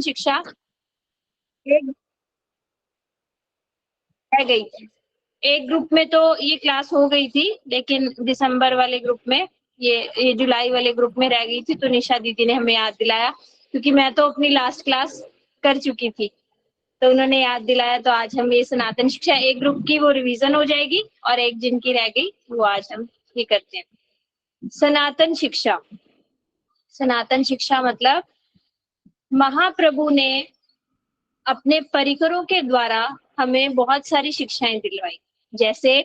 शिक्षा एक रह गई थी। एक ग्रुप में तो ये क्लास हो गई थी, लेकिन दिसंबर वाले ग्रुप में ये जुलाई वाले ग्रुप में रह गई थी, तो निशा दीदी ने हमें याद दिलाया, क्योंकि मैं तो अपनी लास्ट क्लास कर चुकी थी। तो उन्होंने याद दिलाया, तो आज हम ये सनातन शिक्षा एक ग्रुप की वो रिवीजन हो जाएगी, और एक जिनकी रह गई वो आज हम ये करते हैं। सनातन शिक्षा, सनातन शिक्षा मतलब महाप्रभु ने अपने परिकरों के द्वारा हमें बहुत सारी शिक्षाएं दिलवाई। जैसे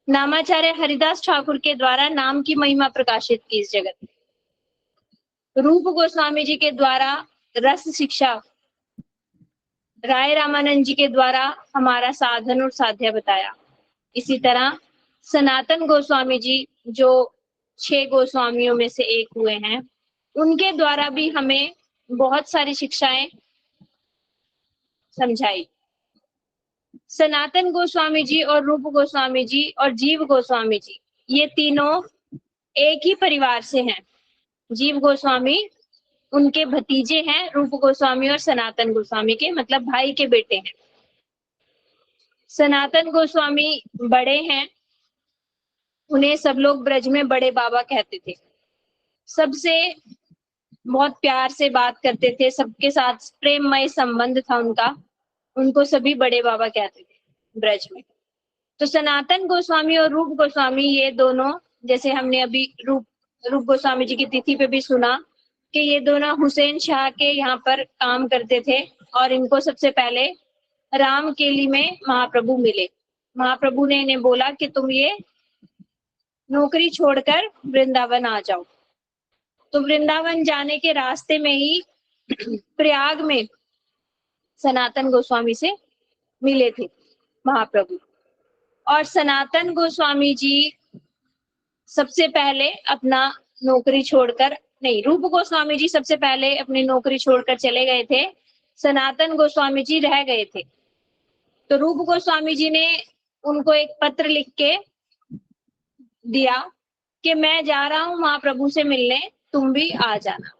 नामाचार्य हरिदास ठाकुर के द्वारा नाम की महिमा प्रकाशित की इस जगत में। रूप गोस्वामी जी के द्वारा रस शिक्षा, राय रामानंद जी के द्वारा हमारा साधन और साध्य बताया। इसी तरह सनातन गोस्वामी जी, जो 6 गोस्वामियों में से एक हुए हैं, उनके द्वारा भी हमें बहुत सारी शिक्षाएं समझाई। सनातन गोस्वामी जी और रूप गोस्वामी जी और जीव गोस्वामी जी, ये तीनों एक ही परिवार से हैं। जीव गोस्वामी उनके भतीजे हैं, रूप गोस्वामी और सनातन गोस्वामी के, मतलब भाई के बेटे हैं। सनातन गोस्वामी बड़े हैं, उन्हें सब लोग ब्रज में बड़े बाबा कहते थे। सबसे बहुत प्यार से बात करते थे, सबके साथ प्रेममय संबंध था उनका, उनको सभी बड़े बाबा कहते थे ब्रज में। तो सनातन गोस्वामी और रूप गोस्वामी, ये दोनों, जैसे हमने अभी रूप गोस्वामी जी की तिथि पे भी सुना कि ये दोनों हुसैन शाह के यहाँ पर काम करते थे, और इनको सबसे पहले रामकेली में महाप्रभु मिले। महाप्रभु ने इन्हें बोला कि तुम ये नौकरी छोड़कर वृंदावन आ जाओ। तो वृंदावन जाने के रास्ते में ही प्रयाग में सनातन गोस्वामी से मिले थे महाप्रभु। और सनातन गोस्वामी जी सबसे पहले अपना नौकरी छोड़कर, नहीं, रूप गोस्वामी जी सबसे पहले अपनी नौकरी छोड़कर चले गए थे, सनातन गोस्वामी जी रह गए थे। तो रूप गोस्वामी जी ने उनको एक पत्र लिख के दिया कि मैं जा रहा हूं महाप्रभु से मिलने, तुम भी आ जाना।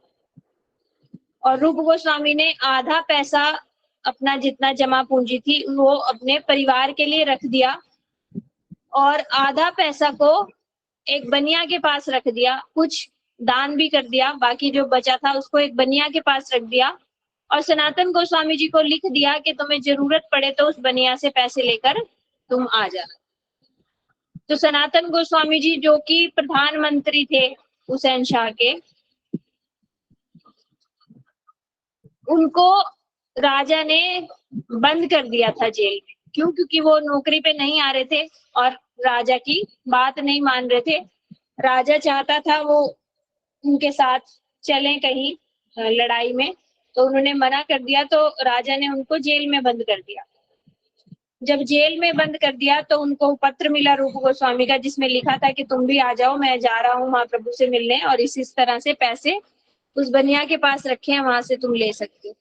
और रूप गोस्वामी ने आधा पैसा, अपना जितना जमा पूंजी थी, वो अपने परिवार के लिए रख दिया, और आधा पैसा को एक बनिया के पास रख दिया, कुछ दान भी कर दिया, बाकी जो बचा था उसको एक बनिया के पास रख दिया, और सनातन गोस्वामी जी को लिख दिया कि तुम्हें जरूरत पड़े तो उस बनिया से पैसे लेकर तुम आ जाना। तो सनातन गोस्वामी जी, जो कि प्रधानमंत्री थे हुसैन शाह के, उनको राजा ने बंद कर दिया था जेल में। क्यों? क्योंकि वो नौकरी पे नहीं आ रहे थे और राजा की बात नहीं मान रहे थे। राजा चाहता था वो उनके साथ चलें कहीं लड़ाई में, तो उन्होंने मना कर दिया, तो राजा ने उनको जेल में बंद कर दिया। जब जेल में बंद कर दिया तो उनको पत्र मिला रूप गोस्वामी का, जिसमें लिखा था कि तुम भी आ जाओ, मैं जा रहा हूँ महाप्रभु से मिलने, और इस तरह से पैसे उस बनिया के पास रखे हैं, वहां से तुम ले सकते हो।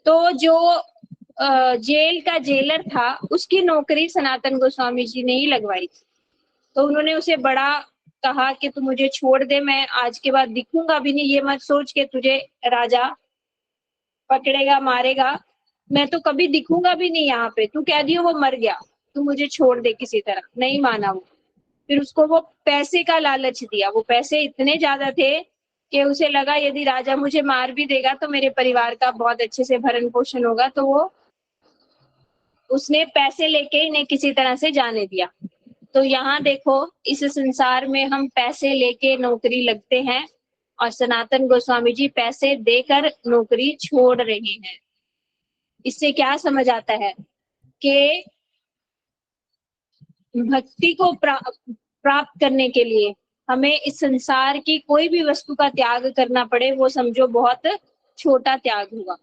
तो जो जेल का जेलर था, उसकी नौकरी सनातन गोस्वामी जी ने ही लगवाई थी। तो उन्होंने उसे बड़ा कहा कि तू मुझे छोड़ दे, मैं आज के बाद दिखूंगा भी नहीं, ये मत सोच के तुझे राजा पकड़ेगा मारेगा, मैं तो कभी दिखूंगा भी नहीं यहाँ पे, तू कह दियो वो मर गया, तू मुझे छोड़ दे किसी तरह। नहीं माना वो। फिर उसको वो पैसे का लालच दिया। वो पैसे इतने ज्यादा थे कि उसे लगा यदि राजा मुझे मार भी देगा तो मेरे परिवार का बहुत अच्छे से भरण पोषण होगा, तो वो उसने पैसे लेके इन्हें किसी तरह से जाने दिया। तो यहाँ देखो, इस संसार में हम पैसे लेके नौकरी लगते हैं, और सनातन गोस्वामी जी पैसे देकर नौकरी छोड़ रहे हैं। इससे क्या समझ आता है कि भक्ति को प्राप्त करने के लिए हमें इस संसार की कोई भी वस्तु का त्याग करना पड़े, वो समझो बहुत छोटा त्याग हुआ।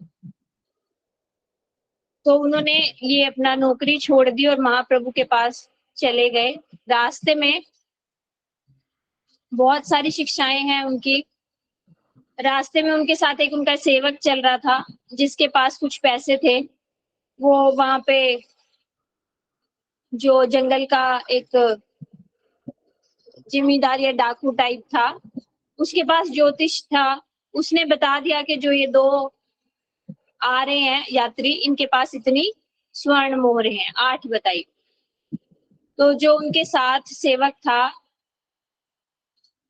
तो उन्होंने ये अपना नौकरी छोड़ दी और महाप्रभु के पास चले गए। रास्ते में बहुत सारी शिक्षाएं हैं उनकी। रास्ते में उनके साथ एक उनका सेवक चल रहा था, जिसके पास कुछ पैसे थे। वो वहां पे जो जंगल का एक जिम्मेदार या डाकू टाइप था, उसके पास ज्योतिष था। उसने बता दिया कि जो ये 2 आ रहे हैं यात्री, इनके पास इतनी स्वर्ण मोहरें हैं, 8 बताइए। तो जो उनके साथ सेवक था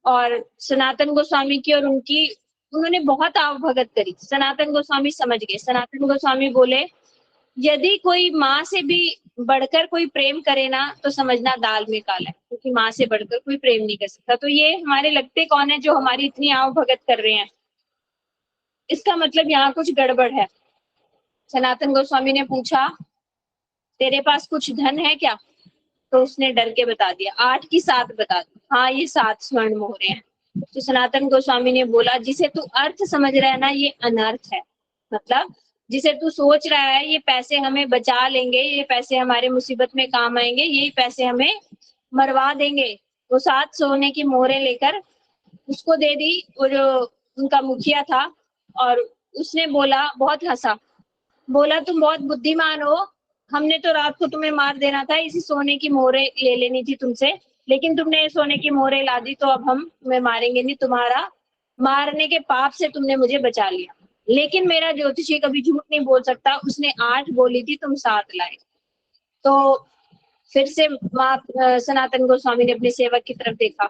और सनातन गोस्वामी की और उनकी, उन्होंने बहुत आवभगत करी। सनातन गोस्वामी समझ गए। सनातन गोस्वामी बोले, यदि कोई माँ से भी बढ़कर कोई प्रेम करे ना तो समझना दाल में काला है, क्योंकि माँ से बढ़कर कोई प्रेम नहीं कर सकता। तो ये हमारे लगते कौन है जो हमारी इतनी आवभगत कर रहे हैं? इसका मतलब यहाँ कुछ गड़बड़ है। सनातन गोस्वामी ने पूछा, तेरे पास कुछ धन है क्या? तो उसने डर के बता दिया, 8 की 7 बता दी। हाँ, ये 7 स्वर्ण मोहरे हैं। तो सनातन गोस्वामी ने बोला, जिसे तू अर्थ समझ रहा है ना, ये अनर्थ है। मतलब जिसे तू सोच रहा है ये पैसे हमें बचा लेंगे, ये पैसे हमारे मुसीबत में काम आएंगे, यही पैसे हमें मरवा देंगे। वो 7 सोने की मोहरें लेकर उसको दे दी। और उनका मुखिया था और उसने बोला, बहुत हंसा, बोला तुम बहुत बुद्धिमान हो, हमने तो रात को तुम्हें मार देना था, इसी सोने की मोहरें ले लेनी थी तुमसे, लेकिन तुमने ये सोने की मोहरें ला दी, तो अब हम तुम्हें मारेंगे नहीं, तुम्हारा मारने के पाप से तुमने मुझे बचा लिया। लेकिन मेरा ज्योतिषी कभी झूठ नहीं बोल सकता, उसने 8 बोली थी, तुम 7 लाए। तो फिर से माँ सनातन गोस्वामी ने अपने सेवक की तरफ देखा,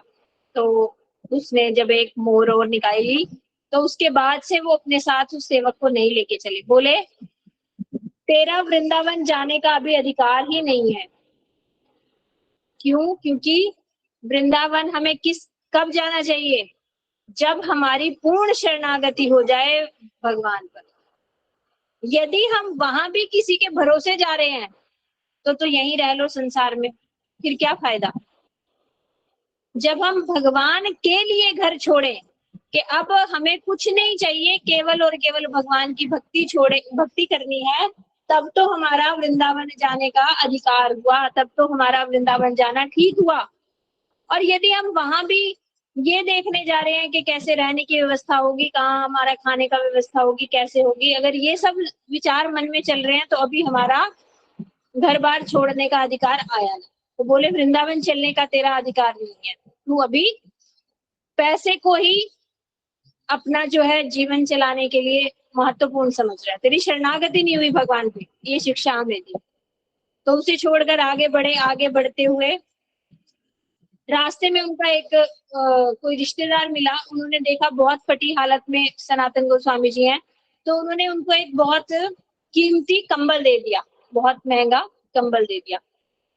तो उसने जब एक मोहर और निकाली, तो उसके बाद से वो अपने साथ उस सेवक को नहीं लेके चले। बोले, तेरा वृंदावन जाने का अभी अधिकार ही नहीं है। क्यों? क्योंकि वृंदावन हमें कब जाना चाहिए? जब हमारी पूर्ण शरणागति हो जाए भगवान पर। यदि हम वहां भी किसी के भरोसे जा रहे हैं तो यहीं रह लो संसार में, फिर क्या फायदा? जब हम भगवान के लिए घर छोड़े कि अब हमें कुछ नहीं चाहिए, केवल और केवल भगवान की भक्ति करनी है, तब तो हमारा वृंदावन जाने का अधिकार हुआ, तब तो हमारा वृंदावन जाना ठीक हुआ। और यदि हम वहां भी ये देखने जा रहे हैं कि कैसे रहने की व्यवस्था होगी, कहाँ हमारा खाने का व्यवस्था होगी, कैसे होगी, अगर ये सब विचार मन में चल रहे हैं, तो अभी हमारा घर बार छोड़ने का अधिकार आया नहीं। तो बोले, वृंदावन चलने का तेरा अधिकार नहीं है, तू अभी पैसे को ही अपना जो है जीवन चलाने के लिए महत्वपूर्ण समझ रहा है, तेरी शरणागति नहीं हुई भगवान पे। ये शिक्षा हमें दी। तो उसे छोड़कर आगे बढ़े। आगे बढ़ते हुए रास्ते में उनका एक कोई रिश्तेदार मिला। उन्होंने देखा बहुत फटी हालत में सनातन गोस्वामी जी हैं, तो उन्होंने उनको एक बहुत कीमती कंबल दे दिया, बहुत महंगा कंबल दे दिया।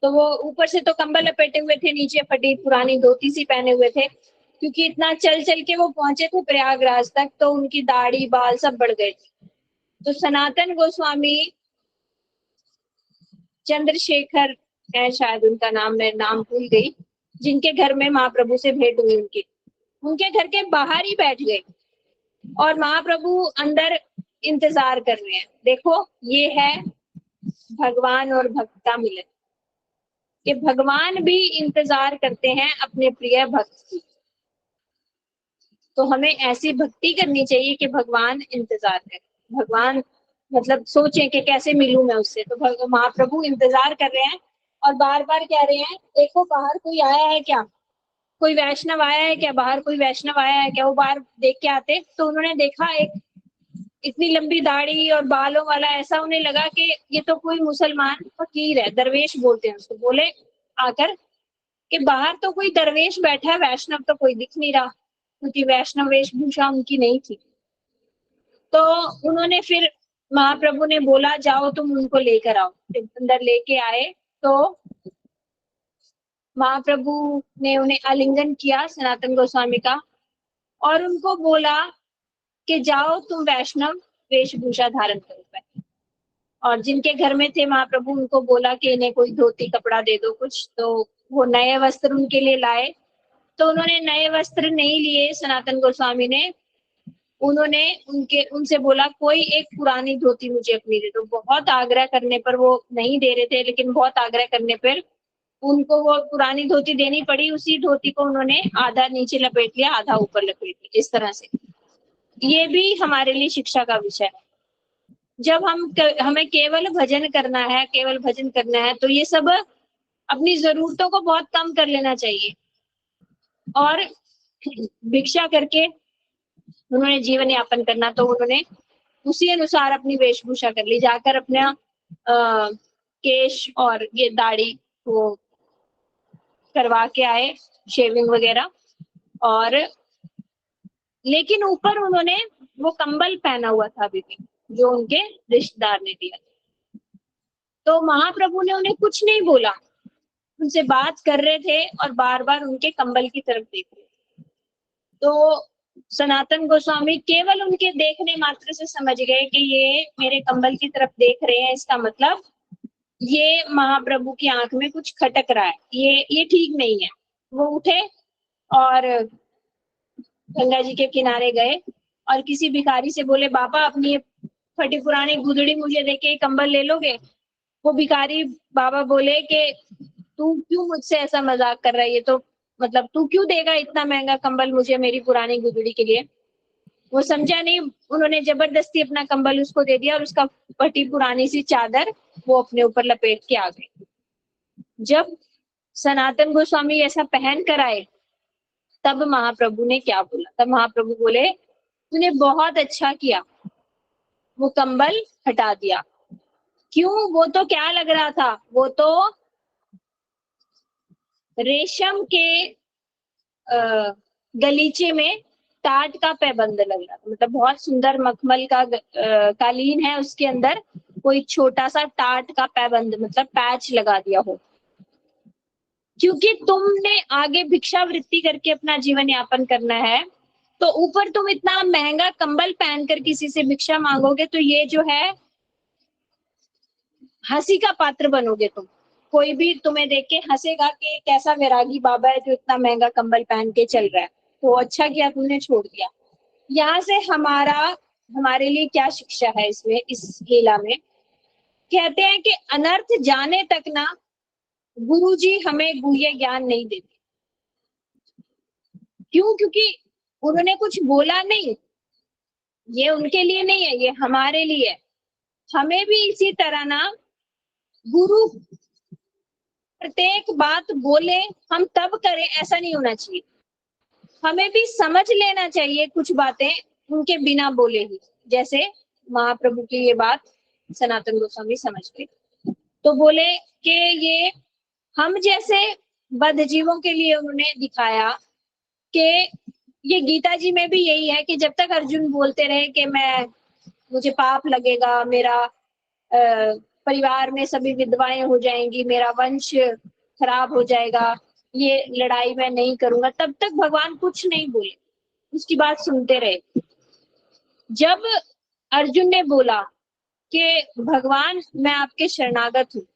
तो वो ऊपर से तो कंबल लपेटे हुए थे, नीचे फटी पुरानी धोती सी पहने हुए थे, क्योंकि इतना चल चल के वो पहुंचे थे प्रयागराज तक, तो उनकी दाढ़ी बाल सब बढ़ गए थे। तो सनातन गोस्वामी चंद्रशेखर है शायद उनका नाम, मैं नाम भूल गई, जिनके घर में महाप्रभु से भेंट हुई उनके घर के बाहर ही बैठ गए और महाप्रभु अंदर इंतजार कर रहे हैं। देखो, ये है भगवान और भक्त का मिलन, कि भगवान भी इंतजार करते हैं अपने प्रिय भक्त की। तो हमें ऐसी भक्ति करनी चाहिए कि भगवान इंतजार करें। भगवान मतलब सोचें कि कैसे मिलूं मैं उससे। तो महाप्रभु इंतजार कर रहे हैं और बार बार कह रहे हैं, देखो बाहर कोई आया है क्या, कोई वैष्णव आया है क्या, बाहर कोई वैष्णव आया है क्या। वो बाहर देख के आते, तो उन्होंने देखा एक इतनी लंबी दाढ़ी और बालों वाला, ऐसा उन्हें लगा कि ये तो कोई मुसलमान फकीर है, दरवेश बोलते हैं उसको। बोले आकर कि बाहर तो कोई दरवेश बैठा है, वैष्णव तो कोई दिख नहीं रहा, क्योंकि वैष्णव वेशभूषा उनकी नहीं थी। तो उन्होंने फिर महाप्रभु ने बोला, जाओ तुम उनको लेकर आओ। जब अंदर लेके आए तो महाप्रभु ने उन्हें आलिंगन किया सनातन गोस्वामी का और उनको बोला कि जाओ तुम वैष्णव वेशभूषा धारण करो। और जिनके घर में थे महाप्रभु, उनको बोला कि इन्हें कोई धोती कपड़ा दे दो कुछ। तो वो नए वस्त्र उनके लिए लाए। तो उन्होंने नए वस्त्र नहीं लिए सनातन गोस्वामी ने, उन्होंने उनसे बोला, कोई एक पुरानी धोती मुझे अपनी दे दो। बहुत आग्रह करने पर वो नहीं दे रहे थे, लेकिन बहुत आग्रह करने पर उनको वो पुरानी धोती देनी पड़ी। उसी धोती को उन्होंने आधा नीचे लपेट लिया, आधा ऊपर लपेट लिया, इस तरह से। ये भी हमारे लिए शिक्षा का विषय है। जब हमें केवल भजन करना है, केवल भजन करना है, तो ये सब अपनी जरूरतों को बहुत कम कर लेना चाहिए और भिक्षा करके उन्होंने जीवन यापन करना। तो उन्होंने उसी अनुसार अपनी वेशभूषा कर ली, जाकर अपना केश और ये दाढ़ी वो करवा के आए, शेविंग वगैरह। और लेकिन ऊपर उन्होंने वो कंबल पहना हुआ था अभी भी, जो उनके रिश्तेदार ने दिया। तो महाप्रभु ने उन्हें कुछ नहीं बोला, उनसे बात कर रहे थे और बार बार उनके कंबल की तरफ देख रहे थे। तो सनातन गोस्वामी केवल उनके देखने मात्र से समझ गए कि ये मेरे कंबल की तरफ देख रहे हैं, इसका मतलब ये महाप्रभु की आंख में कुछ खटक रहा है, ये ठीक नहीं है। वो उठे और गंगा जी के किनारे गए और किसी भिखारी से बोले, बाबा अपनी ये फटी पुरानी गुदड़ी मुझे देके कंबल ले लोगे? वो भिखारी बाबा बोले कि तू क्यों मुझसे ऐसा मजाक कर रहा है, ये तो मतलब तू क्यों देगा इतना महंगा कंबल मुझे मेरी पुरानी गुदड़ी के लिए? वो समझा नहीं, उन्होंने जबरदस्ती अपना कंबल उसको दे दिया और उसका फटी पुरानी सी चादर वो अपने ऊपर लपेट के आ गई। जब सनातन गोस्वामी ऐसा पहन कर आए तब महाप्रभु ने क्या बोला? तब महाप्रभु बोले, तूने बहुत अच्छा किया, वो कंबल हटा दिया। क्यों? वो तो क्या लग रहा था, वो तो रेशम के गलीचे में टाट का पैबंद लग रहा था। मतलब बहुत सुंदर मखमल का कालीन है, उसके अंदर कोई छोटा सा टाट का पैबंद मतलब पैच लगा दिया हो। क्योंकि तुमने आगे भिक्षावृत्ति करके अपना जीवन यापन करना है, तो ऊपर तुम इतना महंगा कंबल पहनकर किसी से भिक्षा मांगोगे तो ये जो है हंसी का पात्र बनोगे तुम। कोई भी तुम्हें देख के हंसेगा कि कैसा वैरागी बाबा है जो इतना महंगा कंबल पहन के चल रहा है। तो अच्छा किया तुमने छोड़ दिया। यहाँ से हमारे लिए क्या शिक्षा है इसमें, इस लीला में? कहते हैं कि अनर्थ जाने तक ना गुरु जी हमें गुह्य ज्ञान नहीं देते। क्यों? क्योंकि उन्होंने कुछ बोला नहीं, ये उनके लिए नहीं है, ये हमारे लिए है। हमें भी इसी तरह ना गुरु प्रत्येक बात बोले हम तब करें, ऐसा नहीं होना चाहिए। हमें भी समझ लेना चाहिए कुछ बातें उनके बिना बोले ही। जैसे महाप्रभु की ये बात सनातन गोस्वामी समझ गए, तो बोले कि ये हम जैसे बद्ध जीवों के लिए उन्होंने दिखाया कि ये गीता जी में भी यही है कि जब तक अर्जुन बोलते रहे कि मुझे पाप लगेगा, मेरा परिवार में सभी विधवाएं हो जाएंगी, मेरा वंश खराब हो जाएगा, ये लड़ाई मैं नहीं करूंगा, तब तक भगवान कुछ नहीं बोले, उसकी बात सुनते रहे। जब अर्जुन ने बोला कि भगवान मैं आपके शरणागत हूँ,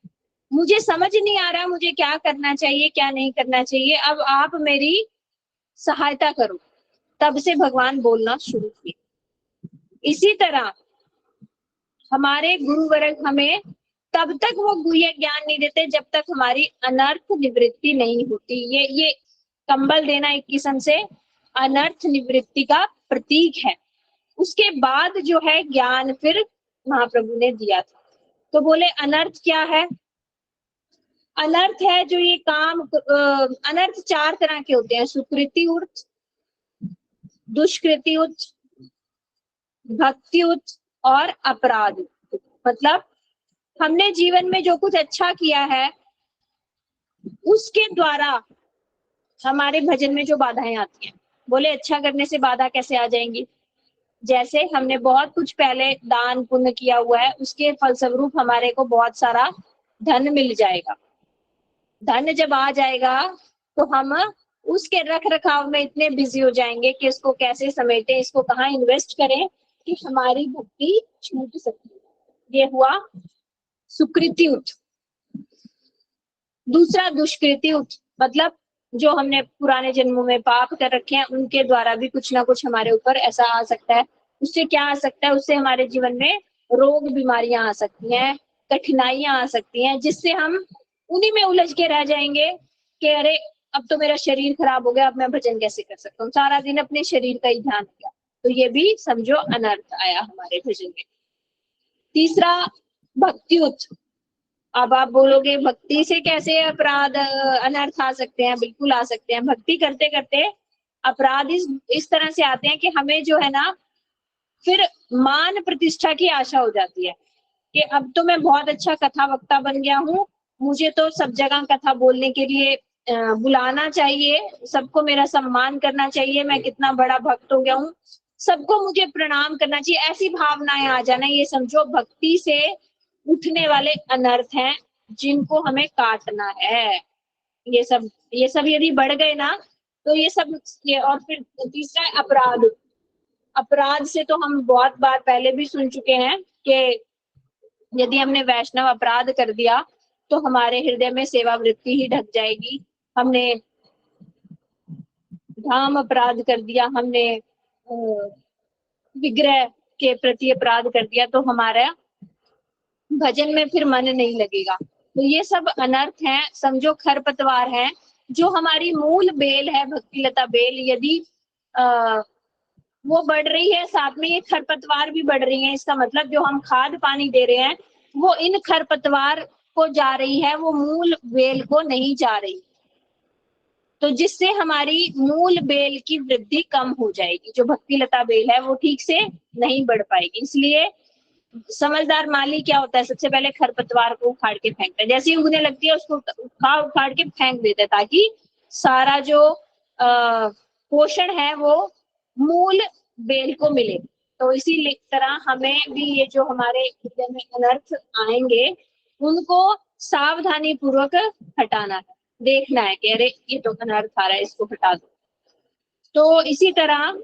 मुझे समझ नहीं आ रहा मुझे क्या करना चाहिए क्या नहीं करना चाहिए, अब आप मेरी सहायता करो, तब से भगवान बोलना शुरू किए। इसी तरह हमारे गुरुवर्ग हमें तब तक वो गुह्य ज्ञान नहीं देते जब तक हमारी अनर्थ निवृत्ति नहीं होती। ये कंबल देना एक किस्म से अनर्थ निवृत्ति का प्रतीक है। उसके बाद जो है ज्ञान फिर महाप्रभु ने दिया था। तो बोले अनर्थ क्या है? अनर्थ है जो ये काम अनर्थ 4 तरह के होते हैं, सुकृतियुत, दुष्कृतियुत, भक्तियुत और अपराध। मतलब हमने जीवन में जो कुछ अच्छा किया है उसके द्वारा हमारे भजन में जो बाधाएं आती हैं। बोले अच्छा करने से बाधा कैसे आ जाएंगी? जैसे हमने बहुत कुछ पहले दान पुण्य किया हुआ है, उसके फलस्वरूप हमारे को बहुत सारा धन मिल जाएगा। धन जब आ जाएगा तो हम उसके रख रखाव में इतने बिजी हो जाएंगे कि इसको कैसे समेटें, इसको कहाँ इन्वेस्ट करें कि हमारी भक्ति छूट सकती। ये हुआ सुकृतियुत। दूसरा दुष्कृतियुत, मतलब जो हमने पुराने जन्मों में पाप कर रखे हैं उनके द्वारा भी कुछ ना कुछ हमारे ऊपर ऐसा आ सकता है। उससे क्या आ सकता है? उससे हमारे जीवन में रोग बीमारियां आ सकती हैं, कठिनाइयां आ सकती हैं, जिससे हम उन्हीं में उलझ के रह जाएंगे कि अरे अब तो मेरा शरीर खराब हो गया, अब मैं भजन कैसे कर सकता हूँ, सारा दिन अपने शरीर का ही ध्यान किया। तो ये भी समझो अनर्थ आया हमारे भजन में। तीसरा भक्तियुत। अब आप बोलोगे भक्ति से कैसे अपराध अनर्थ आ सकते हैं? बिल्कुल आ सकते हैं। भक्ति करते करते अपराध इस तरह से आते हैं कि हमें जो है ना फिर मान प्रतिष्ठा की आशा हो जाती है कि अब तो मैं बहुत अच्छा कथा वक्ता बन गया हूँ, मुझे तो सब जगह कथा बोलने के लिए बुलाना चाहिए, सबको मेरा सम्मान करना चाहिए, मैं कितना बड़ा भक्त हो गया हूँ, सबको मुझे प्रणाम करना चाहिए, ऐसी भावनाएं आ जाना, ये समझो भक्ति से उठने वाले अनर्थ हैं जिनको हमें काटना है। ये सब यदि बढ़ गए ना तो ये सब ये, और फिर तीसरा है अपराध। अपराध से तो हम बहुत बार पहले भी सुन चुके हैं कि यदि हमने वैष्णव अपराध कर दिया तो हमारे हृदय में सेवा वृत्ति ही ढक जाएगी। हमने धाम अपराध कर दिया, हमने विग्रह के प्रति अपराध कर दिया तो हमारा भजन में फिर मन नहीं लगेगा। तो ये सब अनर्थ हैं, समझो खरपतवार है जो हमारी मूल बेल है, भक्ति लता बेल, यदि वो बढ़ रही है, साथ में ये खरपतवार भी बढ़ रही है, इसका मतलब जो हम खाद पानी दे रहे हैं वो इन खरपतवार को जा रही है, वो मूल बेल को नहीं जा रही। तो जिससे हमारी मूल बेल की वृद्धि कम हो जाएगी, जो भक्ति लता बेल है वो ठीक से नहीं बढ़ पाएगी। इसलिए समझदार माली क्या होता है, सबसे पहले खरपतवार को उखाड़ के फेंकता है, जैसे ही उगने लगती है उसको उखाड़ के फेंक देता है, ताकि सारा जो पोषण है वो मूल बेल को मिले। तो इसी तरह हमें भी ये जो हमारे हृदय में अनर्थ आएंगे उनको सावधानी पूर्वक हटाना है, देखना है कि अरे ये तो अनर्थ आ रहा है, इसको हटा दो। तो इसी तरह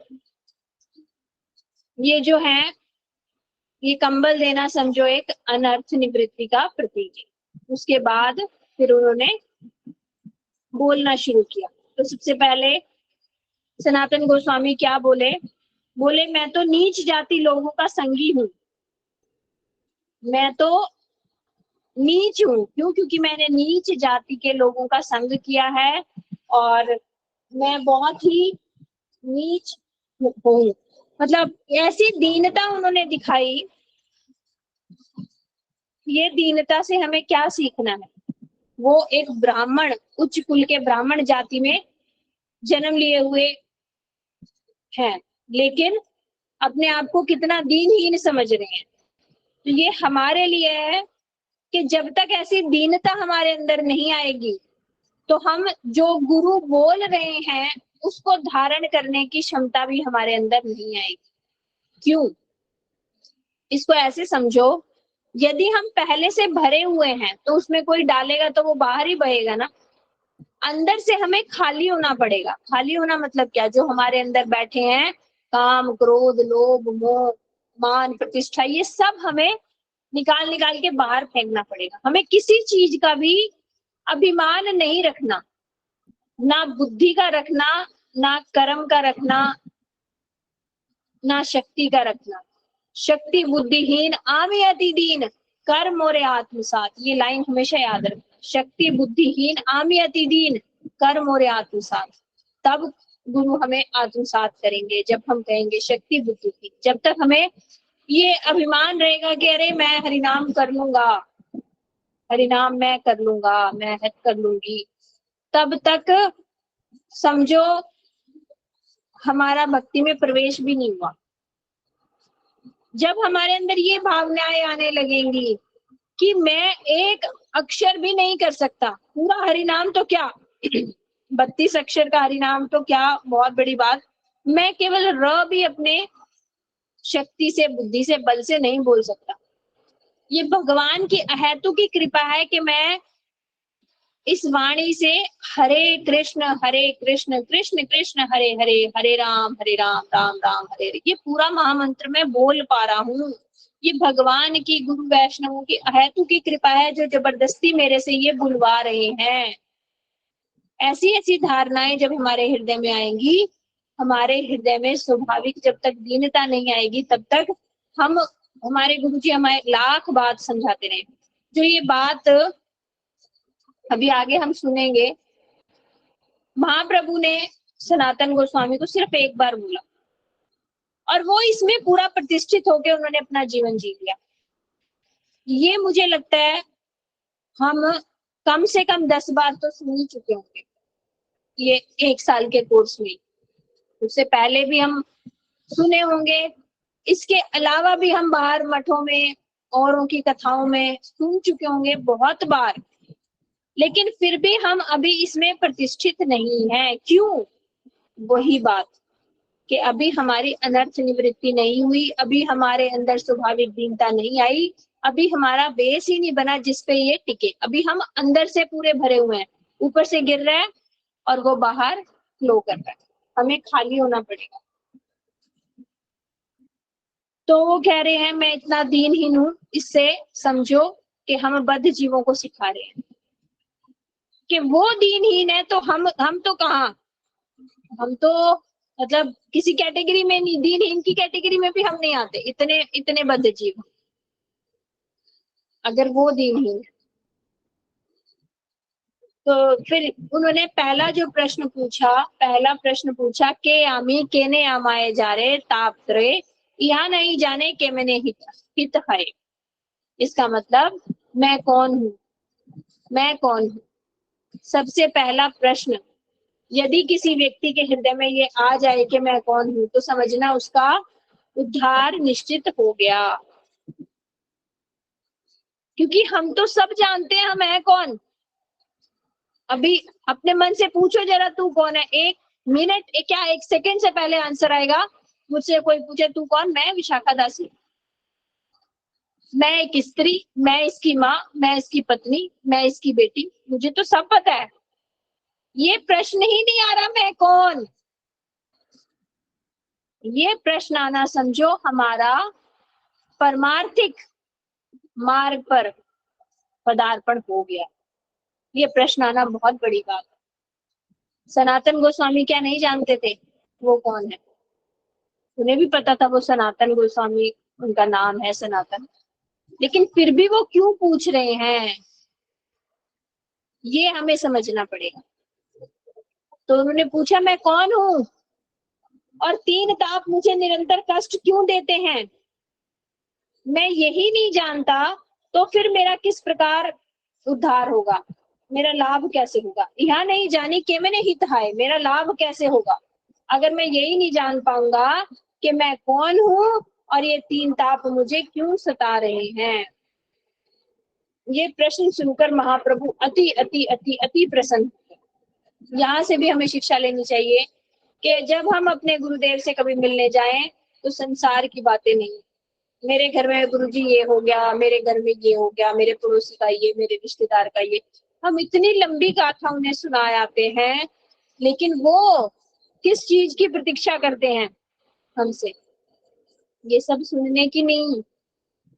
ये जो है, ये कंबल देना समझो एक अनर्थ निवृत्ति का प्रतीक है। उसके बाद फिर उन्होंने बोलना शुरू किया। तो सबसे पहले सनातन गोस्वामी क्या बोले, बोले मैं तो नीच जाति लोगों का संगी हूँ, मैं तो नीच हूँ। क्यों? क्योंकि मैंने नीच जाति के लोगों का संग किया है और मैं बहुत ही नीच हूँ। मतलब ऐसी दीनता उन्होंने दिखाई। ये दीनता से हमें क्या सीखना है? वो एक ब्राह्मण, उच्च कुल के ब्राह्मण जाति में जन्म लिए हुए हैं, लेकिन अपने आप को कितना दीनहीन समझ रहे हैं। तो ये हमारे लिए है कि जब तक ऐसी दीनता हमारे अंदर नहीं आएगी तो हम जो गुरु बोल रहे हैं उसको धारण करने की क्षमता भी हमारे अंदर नहीं आएगी। क्यों? इसको ऐसे समझो, यदि हम पहले से भरे हुए हैं तो उसमें कोई डालेगा तो वो बाहर ही बहेगा ना। अंदर से हमें खाली होना पड़ेगा। खाली होना मतलब क्या? जो हमारे अंदर बैठे हैं काम, क्रोध, लोभ, मोह, मान, प्रतिष्ठा, ये सब हमें निकाल निकाल के बाहर फेंकना पड़ेगा। हमें किसी चीज का भी अभिमान नहीं रखना, ना बुद्धि का रखना, ना कर्म का रखना, ना शक्ति का रखना। शक्ति बुद्धिहीन आमी अति दीन, कर मोरे आत्मसात। ये लाइन हमेशा याद रखना। शक्ति बुद्धिहीन आमी अति दीन, कर मोरे आत्मसात। तब गुरु हमें आत्मसात करेंगे जब हम कहेंगे शक्ति बुद्धिहीन। जब तक हमें ये अभिमान रहेगा कि अरे मैं हरिनाम कर लूंगा, हरिनाम मैं कर लूंगा, मैं हज कर लूंगी, तब तक समझो हमारा भक्ति में प्रवेश भी नहीं हुआ। जब हमारे अंदर ये भावनाएं आने लगेंगी कि मैं एक अक्षर भी नहीं कर सकता, पूरा हरिनाम तो क्या 32 अक्षर का हरिनाम तो क्या बहुत बड़ी बात, मैं केवल र भी अपने शक्ति से, बुद्धि से, बल से नहीं बोल सकता। ये भगवान की अहेतु की कृपा है कि मैं इस वाणी से हरे कृष्ण कृष्ण कृष्ण हरे हरे, हरे राम राम राम हरे हरे, ये पूरा महामंत्र मैं बोल पा रहा हूँ। ये भगवान की, गुरु वैष्णवों की अहेतु की कृपा है जो जबरदस्ती मेरे से ये बुलवा रहे हैं। ऐसी ऐसी धारणाएं जब हमारे हृदय में आएंगी, हमारे हृदय में स्वाभाविक जब तक दीनता नहीं आएगी तब तक हम, हमारे गुरु जी हमें लाख बात समझाते रहे। जो ये बात अभी आगे हम सुनेंगे, महाप्रभु ने सनातन गोस्वामी को सिर्फ एक बार बोला और वो इसमें पूरा प्रतिष्ठित होकर उन्होंने अपना जीवन जी लिया। ये मुझे लगता है हम कम से कम 10 बार तो सुन ही चुके होंगे ये 1 साल के कोर्स में। उससे पहले भी हम सुने होंगे, इसके अलावा भी हम बाहर मठों में औरों की कथाओं में सुन चुके होंगे बहुत बार, लेकिन फिर भी हम अभी इसमें प्रतिष्ठित नहीं हैं। क्यों? वही बात कि अभी हमारी अनर्थ निवृत्ति नहीं हुई, अभी हमारे अंदर स्वाभाविक दीनता नहीं आई, अभी हमारा बेस ही नहीं बना जिसपे ये टिके। अभी हम अंदर से पूरे भरे हुए हैं, ऊपर से गिर रहा है और वो बाहर फ्लो कर रहा है, हमें खाली होना पड़ेगा। तो वो कह रहे हैं मैं इतना दीनहीन हूं, इससे समझो कि हम बद्ध जीवों को सिखा रहे हैं कि वो दीनहीन है तो हम तो कहाँ, हम तो मतलब किसी कैटेगरी में नहीं, दीनहीन की कैटेगरी में भी हम नहीं आते, इतने इतने बद्ध जीव अगर वो दीनहीन है। तो फिर उन्होंने पहला प्रश्न पूछा के आमी केने आमाए जा रे तापत्रे यहाँ नहीं जाने के मैंने हित है। इसका मतलब मैं कौन हूँ, मैं कौन हूँ। सबसे पहला प्रश्न यदि किसी व्यक्ति के हृदय में ये आ जाए कि मैं कौन हूँ, तो समझना उसका उद्धार निश्चित हो गया। क्योंकि हम तो सब जानते हैं हम है कौन। अभी अपने मन से पूछो जरा तू कौन है, एक मिनट क्या एक सेकंड से पहले आंसर आएगा। मुझसे कोई पूछे तू कौन, मैं विशाखा दासी, मैं एक स्त्री, मैं इसकी माँ, मैं इसकी पत्नी, मैं इसकी बेटी, मुझे तो सब पता है। ये प्रश्न ही नहीं आ रहा मैं कौन। ये प्रश्न आना समझो हमारा परमार्थिक मार्ग पर पदार्पण हो गया। ये प्रश्न आना बहुत बड़ी बात है। सनातन गोस्वामी क्या नहीं जानते थे वो कौन है? उन्हें भी पता था वो सनातन गोस्वामी, उनका नाम है सनातन, लेकिन फिर भी वो क्यों पूछ रहे हैं, ये हमें समझना पड़ेगा। तो उन्होंने पूछा मैं कौन हूं और तीन ताप मुझे निरंतर कष्ट क्यों देते हैं, मैं यही नहीं जानता तो फिर मेरा किस प्रकार उद्धार होगा, मेरा लाभ कैसे होगा। यहाँ नहीं जानी के मैंने हित है, मेरा लाभ कैसे होगा अगर मैं यही नहीं जान पाऊंगा कि मैं कौन हूं और ये तीन ताप मुझे क्यों सता रहे हैं। ये प्रश्न सुनकर महाप्रभु अति अति अति अति प्रसन्न। यहाँ से भी हमें शिक्षा लेनी चाहिए कि जब हम अपने गुरुदेव से कभी मिलने जाएं तो संसार की बातें नहीं, मेरे घर में गुरुजी ये हो गया, मेरे घर में ये हो गया, मेरे पड़ोसी का ये, मेरे रिश्तेदार का ये, हम इतनी लंबी गाथा उन्हें सुनाए आते हैं, लेकिन वो किस चीज की प्रतीक्षा करते हैं हमसे, ये सब सुनने की नहीं।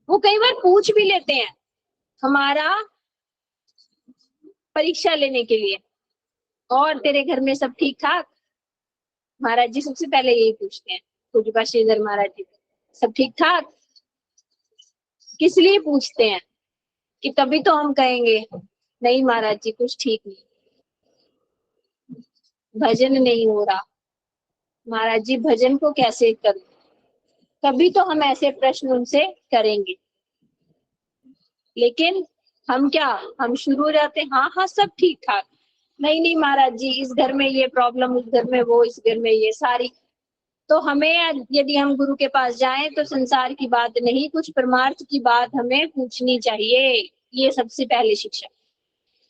वो कई बार पूछ भी लेते हैं हमारा परीक्षा लेने के लिए, और तेरे घर में सब ठीक ठाक? महाराज जी सबसे पहले यही पूछते हैं, पूज्य श्रीधर महाराज जी, सब ठीक ठाक? किस लिए पूछते हैं? कि तभी तो हम कहेंगे नहीं महाराज जी कुछ ठीक नहीं, भजन नहीं हो रहा, महाराज जी भजन को कैसे करूं, तभी तो हम ऐसे प्रश्न उनसे करेंगे। लेकिन हम क्या, हम शुरू हो जाते हैं हाँ हाँ सब ठीक ठाक, नहीं नहीं महाराज जी इस घर में ये प्रॉब्लम, उस घर में वो, इस घर में ये सारी। तो हमें यदि हम गुरु के पास जाएं तो संसार की बात नहीं, कुछ परमार्थ की बात हमें पूछनी चाहिए, ये सबसे पहले शिक्षा।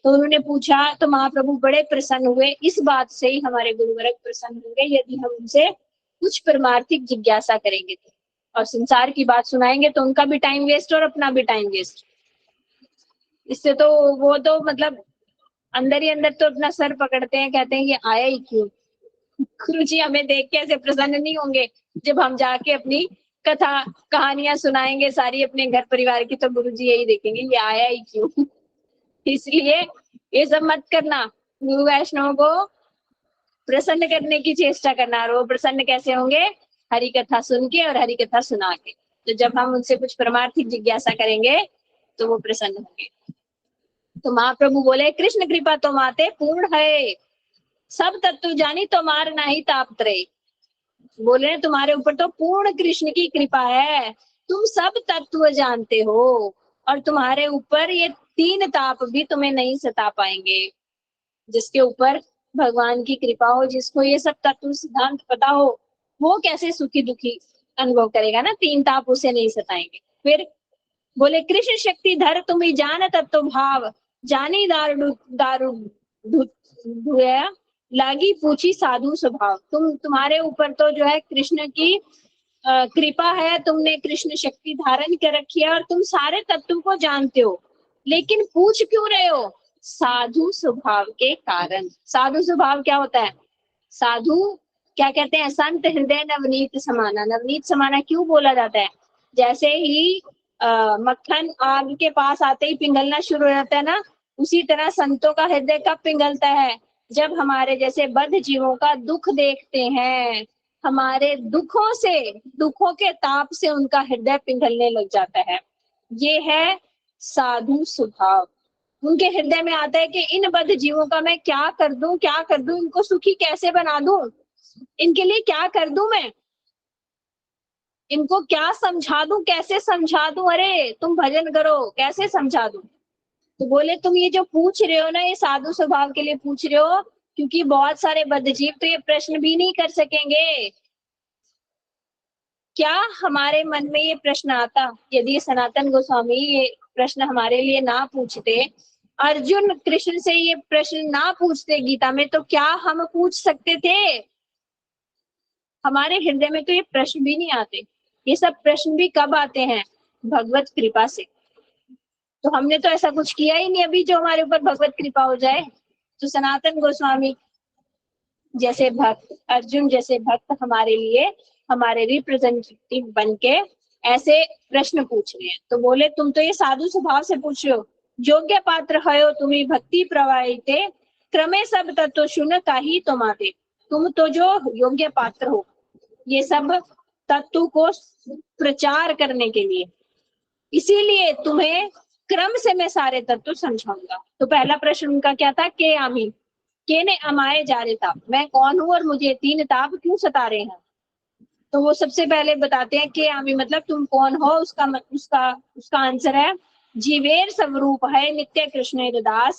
तो उन्होंने पूछा तो महाप्रभु बड़े प्रसन्न हुए, इस बात से ही हमारे गुरुवर्ग प्रसन्न होंगे यदि हम उनसे कुछ परमार्थिक जिज्ञासा करेंगे तो, और संसार की बात सुनाएंगे तो उनका भी टाइम वेस्ट और अपना भी टाइम वेस्ट। इससे तो वो तो मतलब अंदर ही अंदर तो अपना सर पकड़ते हैं, कहते हैं ये आया ही क्यों। गुरु जी हमें देख के ऐसे प्रसन्न नहीं होंगे जब हम जाके अपनी कथा कहानियां सुनाएंगे सारी अपने घर परिवार की, तो गुरु जी यही देखेंगे ये आया ही क्यों। इसलिए ये सब मत करना, गुरु वैष्णव को प्रसन्न करने की चेष्टा करना। और वो प्रसन्न कैसे होंगे? हरि कथा सुन के और हरि कथा सुना के। तो जब हम उनसे कुछ परमार्थिक जिज्ञासा करेंगे तो वो प्रसन्न होंगे। तो महाप्रभु बोले कृष्ण कृपा तो माते पूर्ण है, सब तत्व जानी तो मार नहीं तापत्रे। बोले तुम्हारे ऊपर तो पूर्ण कृष्ण की कृपा है, तुम सब तत्व जानते हो और तुम्हारे ऊपर ये तीन ताप भी तुम्हें नहीं सता पाएंगे। जिसके ऊपर भगवान की कृपा हो, जिसको ये सब तत्व सिद्धांत पता हो, वो कैसे सुखी दुखी अनुभव करेगा ना, 3 ताप उसे नहीं सताएंगे। फिर बोले कृष्ण शक्ति धर तुम्ही जान तत्व भाव, जानी दारू दारू धुया लागी पूछी साधु स्वभाव। तुम्हारे ऊपर तो जो है कृष्ण की कृपा है, तुमने कृष्ण शक्ति धारण कर रखी है और तुम सारे तत्व को जानते हो, लेकिन पूछ क्यों रहे हो? साधु स्वभाव के कारण। साधु स्वभाव क्या होता है? साधु क्या कहते हैं? संत हृदय नवनीत समाना। नवनीत समाना क्यों बोला जाता है? जैसे ही मक्खन आग के पास आते ही पिघलना शुरू हो जाता है ना, उसी तरह संतों का हृदय कब पिघलता है? जब हमारे जैसे बद्ध जीवों का दुख देखते हैं, हमारे दुखों से, दुखों के ताप से उनका हृदय पिघलने लग जाता है। ये है साधु स्वभाव। उनके हृदय में आता है कि इन बद्ध जीवों का मैं क्या कर दूं, क्या कर दूं, इनको सुखी कैसे बना दूं, इनके लिए क्या कर दूं, मैं इनको क्या समझा दूं, कैसे समझा दूं, अरे तुम भजन करो, कैसे समझा दूं? तो बोले तुम ये जो पूछ रहे हो ना, ये साधु स्वभाव के लिए पूछ रहे हो, क्योंकि बहुत सारे बद्धजीव तो ये प्रश्न भी नहीं कर सकेंगे। क्या हमारे मन में ये प्रश्न आता यदि सनातन गोस्वामी ये प्रश्न हमारे लिए ना पूछते, अर्जुन कृष्ण से ये प्रश्न ना पूछते गीता में, तो क्या हम पूछ सकते थे? हमारे हृदय में तो ये प्रश्न भी नहीं आते। ये सब प्रश्न भी कब आते हैं? भगवत कृपा से। तो हमने तो ऐसा कुछ किया ही नहीं अभी जो हमारे ऊपर भगवत कृपा हो जाए। तो सनातन गोस्वामी जैसे भक्त, अर्जुन जैसे भक्त हमारे लिए, हमारे रिप्रेजेंटेटिव बन के ऐसे प्रश्न पूछ रहे हैं। तो बोले तुम तो ये साधु स्वभाव से पूछ रहे हो, योग्य पात्र हो तुम्ही भक्ति प्रवाहिते, क्रमे सब तत्व सुन काही तुम्हारे। तुम तो जो योग्य पात्र हो ये सब तत्व को प्रचार करने के लिए, इसीलिए तुम्हें क्रम से मैं सारे तत्व समझाऊंगा। तो पहला प्रश्न उनका क्या था? के आमी, के ने अमाए जा रहे ताप, मैं कौन हूं और मुझे 3 ताप क्यों सता रहे हैं? तो वो सबसे पहले बताते हैं कि आमी मतलब तुम कौन हो। उसका आंसर है जीवेर स्वरूप है नित्य कृष्ण दास,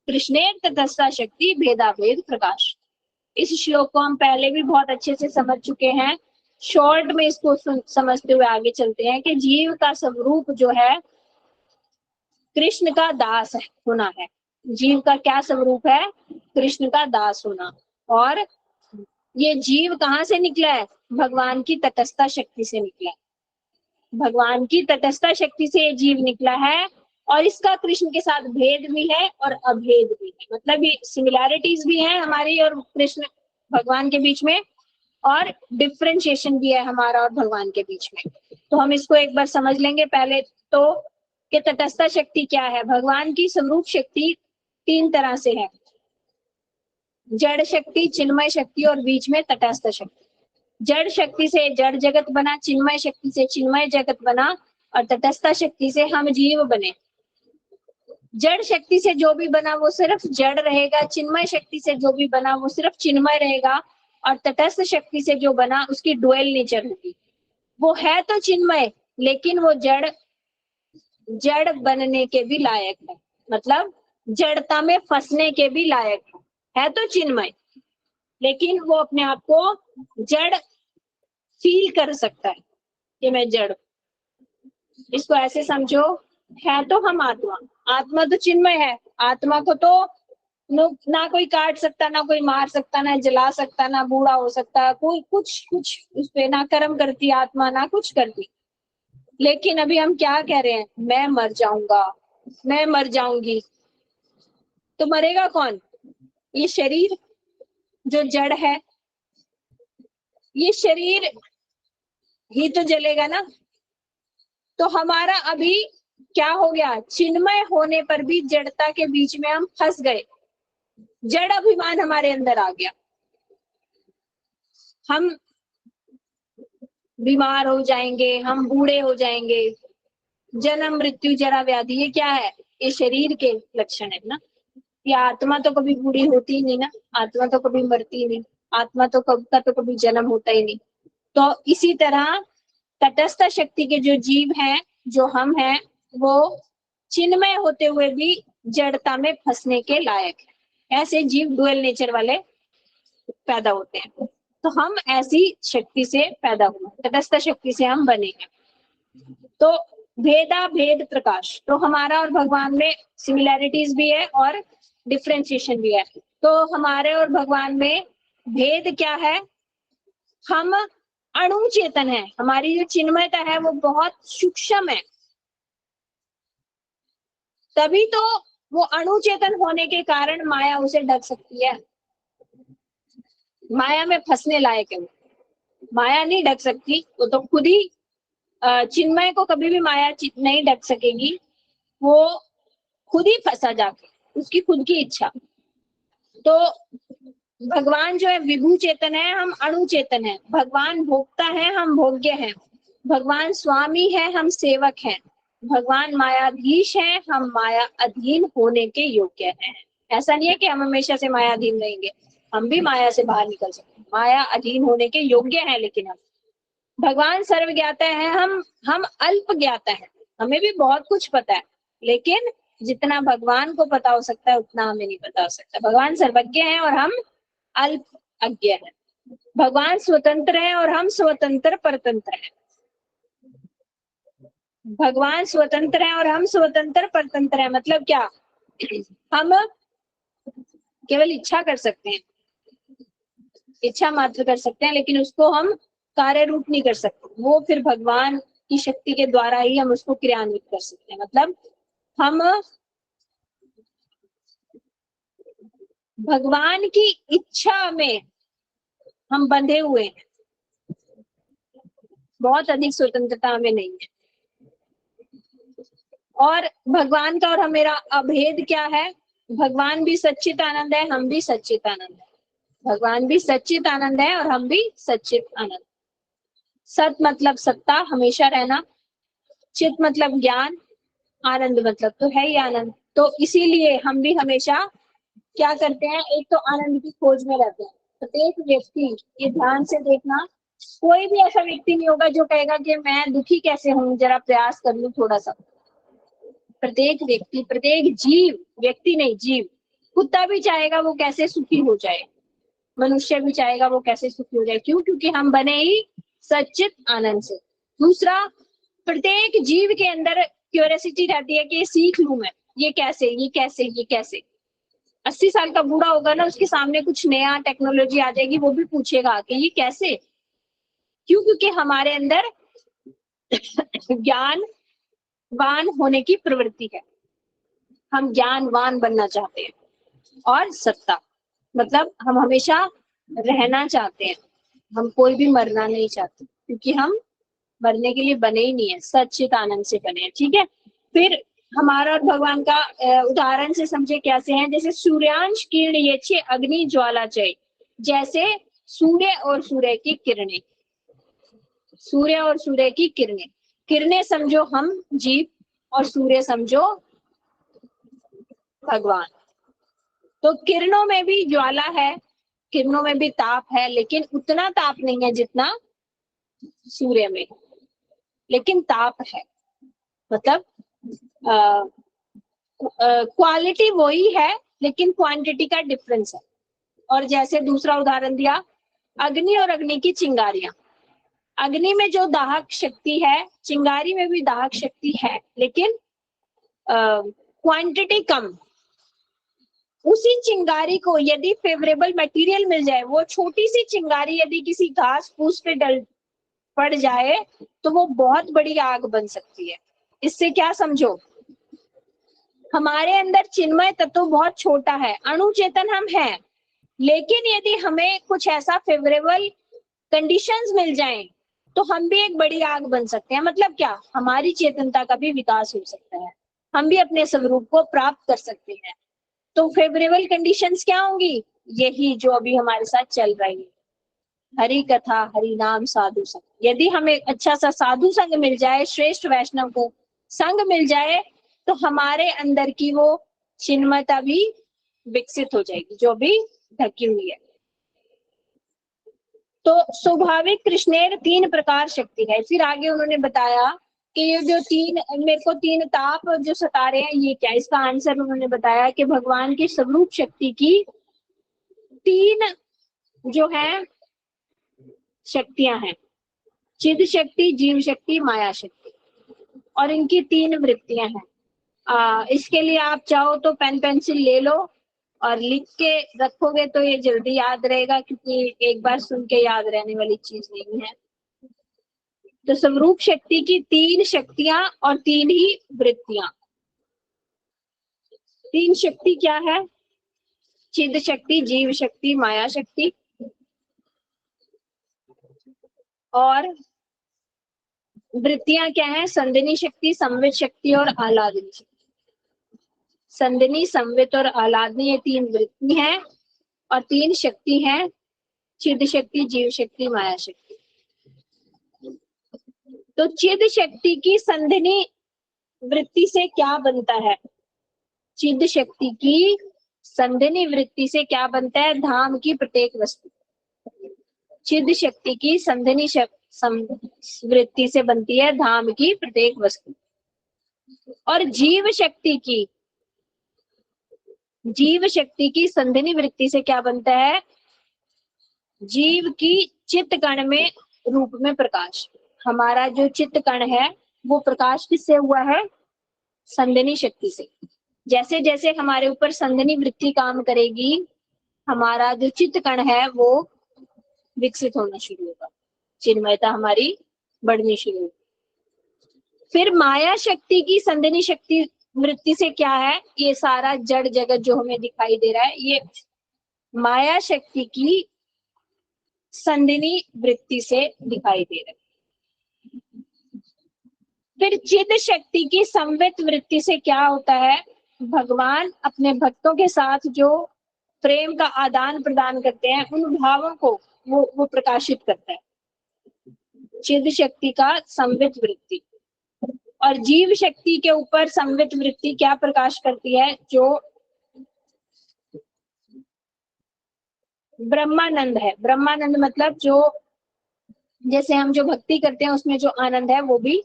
कृष्णेर तटस्था शक्ति भेदा भेद प्रकाश। इस श्लोक को हम पहले भी बहुत अच्छे से समझ चुके हैं। शॉर्ट में इसको समझते हुए आगे चलते हैं कि जीव का स्वरूप जो है कृष्ण का दास होना है। जीव का क्या स्वरूप है? कृष्ण का दास होना। और ये जीव कहाँ से निकला है? भगवान की तटस्था शक्ति से निकला है। भगवान की तटस्था शक्ति से ये जीव निकला है, और इसका कृष्ण के साथ भेद भी है और अभेद भी है। मतलब ये सिमिलैरिटीज भी है हमारी और कृष्ण भगवान के बीच में, और डिफरेंशिएशन भी है हमारा और भगवान के बीच में। तो हम इसको एक बार समझ लेंगे पहले तो, कि तटस्था शक्ति क्या है। भगवान की स्वरूप शक्ति 3 तरह से है, जड़ शक्ति, चिन्मय शक्ति और बीच में तटस्थ शक्ति। जड़ शक्ति से जड़ जगत बना, चिन्मय शक्ति से चिन्मय जगत बना, और तटस्थ शक्ति से हम जीव बने। जड़ शक्ति से जो भी बना वो सिर्फ जड़ रहेगा, चिन्मय शक्ति से जो भी बना वो सिर्फ चिन्मय रहेगा, और तटस्थ शक्ति से जो बना उसकी डुअल नेचर होगी। वो है तो चिन्मय, लेकिन वो जड़ जड़ बनने के भी लायक है, मतलब जड़ता में फंसने के भी लायक है तो चिन्मय, लेकिन वो अपने आप को जड़ फील कर सकता है कि मैं जड़। इसको ऐसे समझो, है तो हम आत्मा, आत्मा तो चिन्मय है। आत्मा को तो ना कोई काट सकता, ना कोई मार सकता, ना जला सकता, ना बूढ़ा हो सकता, कोई कुछ उस पे ना कर्म करती आत्मा, ना कुछ करती। लेकिन अभी हम क्या कह रहे हैं? मैं मर जाऊंगा, मैं मर जाऊंगी। तो मरेगा कौन? ये शरीर जो जड़ है, ये शरीर ही तो जलेगा ना। तो हमारा अभी क्या हो गया? चिन्मय होने पर भी जड़ता के बीच में हम फंस गए, जड़ अभिमान हमारे अंदर आ गया। हम बीमार हो जाएंगे, हम बूढ़े हो जाएंगे। जन्म मृत्यु जरा व्याधि, ये क्या है? ये शरीर के लक्षण है ना। ये आत्मा तो कभी बूढ़ी होती ही नहीं ना, आत्मा तो कभी मरती ही नहीं, आत्मा तो कब का तो कभी जन्म होता ही नहीं। तो इसी तरह तटस्थ शक्ति के जो जीव हैं, जो हम हैं, वो चिन्मय होते हुए भी जड़ता में फंसने के लायक है। ऐसे जीव डुअल नेचर वाले पैदा होते हैं। तो हम ऐसी शक्ति से पैदा हुए, तटस्थ शक्ति से हम बने हैं। तो भेदा भेद प्रकाश, तो हमारा और भगवान में सिमिलैरिटीज भी है और डिफरेंशिएशन भी है। तो हमारे और भगवान में भेद क्या है? हम अणु चेतन है, हमारी जो चिन्मयता है वो बहुत सूक्ष्म है, तभी तो वो अणु चेतन होने के कारण माया उसे ढक सकती है। माया में फंसने लायक है, माया नहीं ढक सकती, वो तो खुद ही चिन्मय को कभी भी माया नहीं ढक सकेगी, वो खुद ही फंसा जाके, उसकी खुद की इच्छा। तो भगवान जो है विभू चेतन है, हम अणु चेतन है। भगवान भोक्ता है, हम भोग्य हैं। भगवान स्वामी है, हम सेवक हैं। भगवान मायाधीश है, हम माया अधीन होने के योग्य हैं। ऐसा नहीं है कि हम हमेशा से मायाधीन रहेंगे, हम भी माया से बाहर निकल सकते हैं, माया अधीन होने के योग्य हैं। लेकिन हम भगवान सर्व ज्ञाता है, हम अल्प ज्ञाता है, हमें भी बहुत कुछ पता है, लेकिन जितना भगवान को पता हो सकता है उतना हमें नहीं पता हो सकता। भगवान सर्वज्ञ हैं और हम अल्प अज्ञ हैं। भगवान स्वतंत्र है और हम स्वतंत्र परतंत्र हैं। भगवान स्वतंत्र है और हम स्वतंत्र परतंत्र हैं। मतलब क्या? हम केवल इच्छा कर सकते हैं, इच्छा मात्र कर सकते हैं, लेकिन उसको हम कार्य रूप नहीं कर सकते। वो फिर भगवान की शक्ति के द्वारा ही हम उसको क्रियान्वित कर सकते हैं। मतलब हम भगवान की इच्छा में हम बंधे हुए हैं, बहुत अधिक स्वतंत्रता हमें नहीं है। और भगवान का और हमेरा अभेद क्या है? भगवान भी सच्चित आनंद है, हम भी सच्चित आनंद है। भगवान भी सच्चित आनंद है और हम भी सच्चित आनंद। सत मतलब सत्ता, हमेशा रहना। चित मतलब ज्ञान, आनंद मतलब तो है ही आनंद। तो इसीलिए हम भी हमेशा क्या करते हैं? एक तो आनंद की खोज में रहते हैं। प्रत्येक व्यक्ति, ये ध्यान से देखना, कोई भी ऐसा व्यक्ति नहीं होगा जो कहेगा कि मैं दुखी कैसे हूं, जरा प्रयास कर लूं थोड़ा सा। प्रत्येक व्यक्ति, प्रत्येक जीव, व्यक्ति नहीं जीव, कुत्ता भी चाहेगा वो कैसे सुखी हो जाए, मनुष्य भी चाहेगा वो कैसे सुखी हो जाए। क्यों? क्योंकि हम बने ही सच्चित आनंद से। दूसरा, प्रत्येक जीव के अंदर क्यूरियोसिटी रहती है कि सीख लूं मैं, ये कैसे, ये कैसे, ये कैसे। 80 साल का बूढ़ा होगा ना, उसके सामने कुछ नया टेक्नोलॉजी आ जाएगी, वो भी पूछेगा कि ये कैसे। क्यों? क्योंकि हमारे अंदर ज्ञानवान होने की प्रवृत्ति है, हम ज्ञानवान बनना चाहते हैं। और सत्ता मतलब हम हमेशा रहना चाहते हैं, हम कोई भी मरना नहीं चाहते, क्योंकि हम मरने के लिए बने ही नहीं है, सच्चित आनंद से बने हैं। ठीक है, फिर हमारा और भगवान का उदाहरण से समझे कैसे हैं। जैसे सूर्यांश किरण ये छे अग्नि ज्वाला चय, जैसे सूर्य और सूर्य की किरणें, सूर्य और सूर्य की किरणें, किरणें समझो हम जीव और सूर्य समझो भगवान। तो किरणों में भी ज्वाला है, किरणों में भी ताप है, लेकिन उतना ताप नहीं है जितना सूर्य में, लेकिन ताप है। मतलब क्वालिटी वही है, लेकिन क्वांटिटी का डिफरेंस है। और जैसे दूसरा उदाहरण दिया, अग्नि और अग्नि की चिंगारियां। अग्नि में जो दाहक शक्ति है, चिंगारी में भी दाहक शक्ति है, लेकिन क्वांटिटी कम। उसी चिंगारी को यदि फेवरेबल मटेरियल मिल जाए, वो छोटी सी चिंगारी यदि किसी घास फूस पे डल पड़ जाए तो वो बहुत बड़ी आग बन सकती है। इससे क्या समझो, हमारे अंदर चिन्मय तत्व बहुत छोटा है, अणु चेतन हम हैं, लेकिन यदि हमें कुछ ऐसा फेवरेबल कंडीशंस मिल जाएं तो हम भी एक बड़ी आग बन सकते हैं। मतलब क्या, हमारी चेतनता का भी विकास हो सकता है, हम भी अपने स्वरूप को प्राप्त कर सकते हैं। तो फेवरेबल कंडीशंस क्या होंगी? यही जो अभी हमारे साथ चल रही है, हरि कथा, हरि नाम, साधु संग। यदि हमें अच्छा सा साधु संग मिल जाए, श्रेष्ठ वैष्णव को संग मिल जाए, तो हमारे अंदर की वो चिन्मयता भी विकसित हो जाएगी जो भी ढकी हुई है। तो स्वाभाविक कृष्णेर 3 प्रकार शक्ति है। फिर आगे उन्होंने बताया कि ये जो मेरे को 3 ताप जो सता रहे हैं ये क्या। इसका आंसर उन्होंने बताया कि भगवान की स्वरूप शक्ति की 3 जो है शक्तियां हैं, चिद शक्ति, जीव शक्ति, माया शक्ति, और इनकी 3 वृत्तियां हैं। इसके लिए आप चाहो तो पेन पेंसिल ले लो और लिख के रखोगे तो ये जल्दी याद रहेगा, क्योंकि एक बार सुन के याद रहने वाली चीज नहीं है। तो स्वरूप शक्ति की 3 शक्तियां और 3 ही वृत्तियां। 3 शक्ति क्या है? चिद शक्ति, जीव शक्ति, माया शक्ति। और वृत्तियां क्या है? संदिनी शक्ति, संवित शक्ति और आह्लादनी शक्ति। संदिनी, संवित और आह्लादनी, ये 3 वृत्ति हैं और 3 शक्ति हैं, चिद शक्ति, जीव शक्ति, माया शक्ति। तो चिद शक्ति की संदिनी वृत्ति से क्या बनता है? चिद शक्ति की संदिनी वृत्ति से क्या बनता है? धाम की प्रत्येक वस्तु। चिद शक्ति की संदिनी वृत्ति से बनती है धाम की प्रत्येक वस्तु। और जीव शक्ति की संदिनी वृत्ति से क्या बनता है? जीव की चित्त कण में रूप में प्रकाश। हमारा जो चित्त कण है वो प्रकाश किससे हुआ है? संदिनी शक्ति से। जैसे जैसे हमारे ऊपर संदिनी वृत्ति काम करेगी, हमारा जो चित्त कण है वो विकसित होना शुरू होगा, चिन्मयता हमारी बढ़नी शुरू होगी। फिर माया शक्ति की संदिनी शक्ति वृत्ति से क्या है? ये सारा जड़ जगत जो हमें दिखाई दे रहा है, ये माया शक्ति की संदिनी वृत्ति से दिखाई दे रहा है। फिर चिद शक्ति की संवित वृत्ति से क्या होता है? भगवान अपने भक्तों के साथ जो प्रेम का आदान प्रदान करते हैं, उन भावों को वो प्रकाशित करता है, चिद शक्ति का संवित वृत्ति। और जीव शक्ति के ऊपर संवित वृत्ति क्या प्रकाश करती है? जो ब्रह्मानंद है। ब्रह्मानंद मतलब जो, जैसे हम जो भक्ति करते हैं उसमें जो आनंद है, वो भी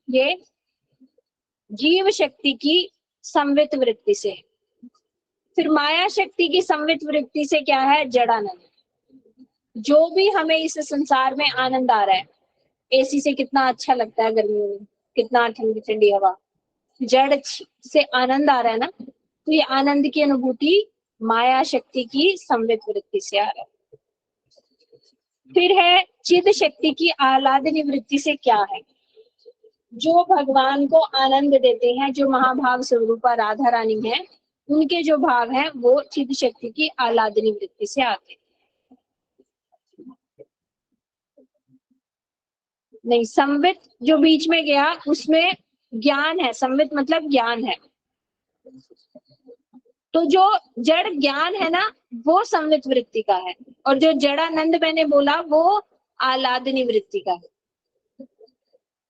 ये जीव शक्ति की संवित वृत्ति से। फिर माया शक्ति की संवित वृत्ति से क्या है? जड़ानंद। जो भी हमें इस संसार में आनंद आ रहा है, एसी से कितना अच्छा लगता है गर्मियों में, कितना ठंडी ठंडी हवा, जड़ से आनंद आ रहा है ना, तो ये आनंद की अनुभूति माया शक्ति की संवित वृत्ति से आ रहा है। फिर है चिद शक्ति की आह्लादनी वृत्ति से क्या है? जो भगवान को आनंद देते हैं, जो महाभाव स्वरूपा राधा रानी है, उनके जो भाव हैं वो चिद शक्ति की आह्लादनी वृत्ति से आते हैं। नहीं, संवित जो बीच में गया उसमें ज्ञान है, संवित मतलब ज्ञान है। तो जो जड़ ज्ञान है ना, वो संवित वृत्ति का है, और जो जड़ानंद मैंने बोला वो आह्लादनी वृत्ति का है।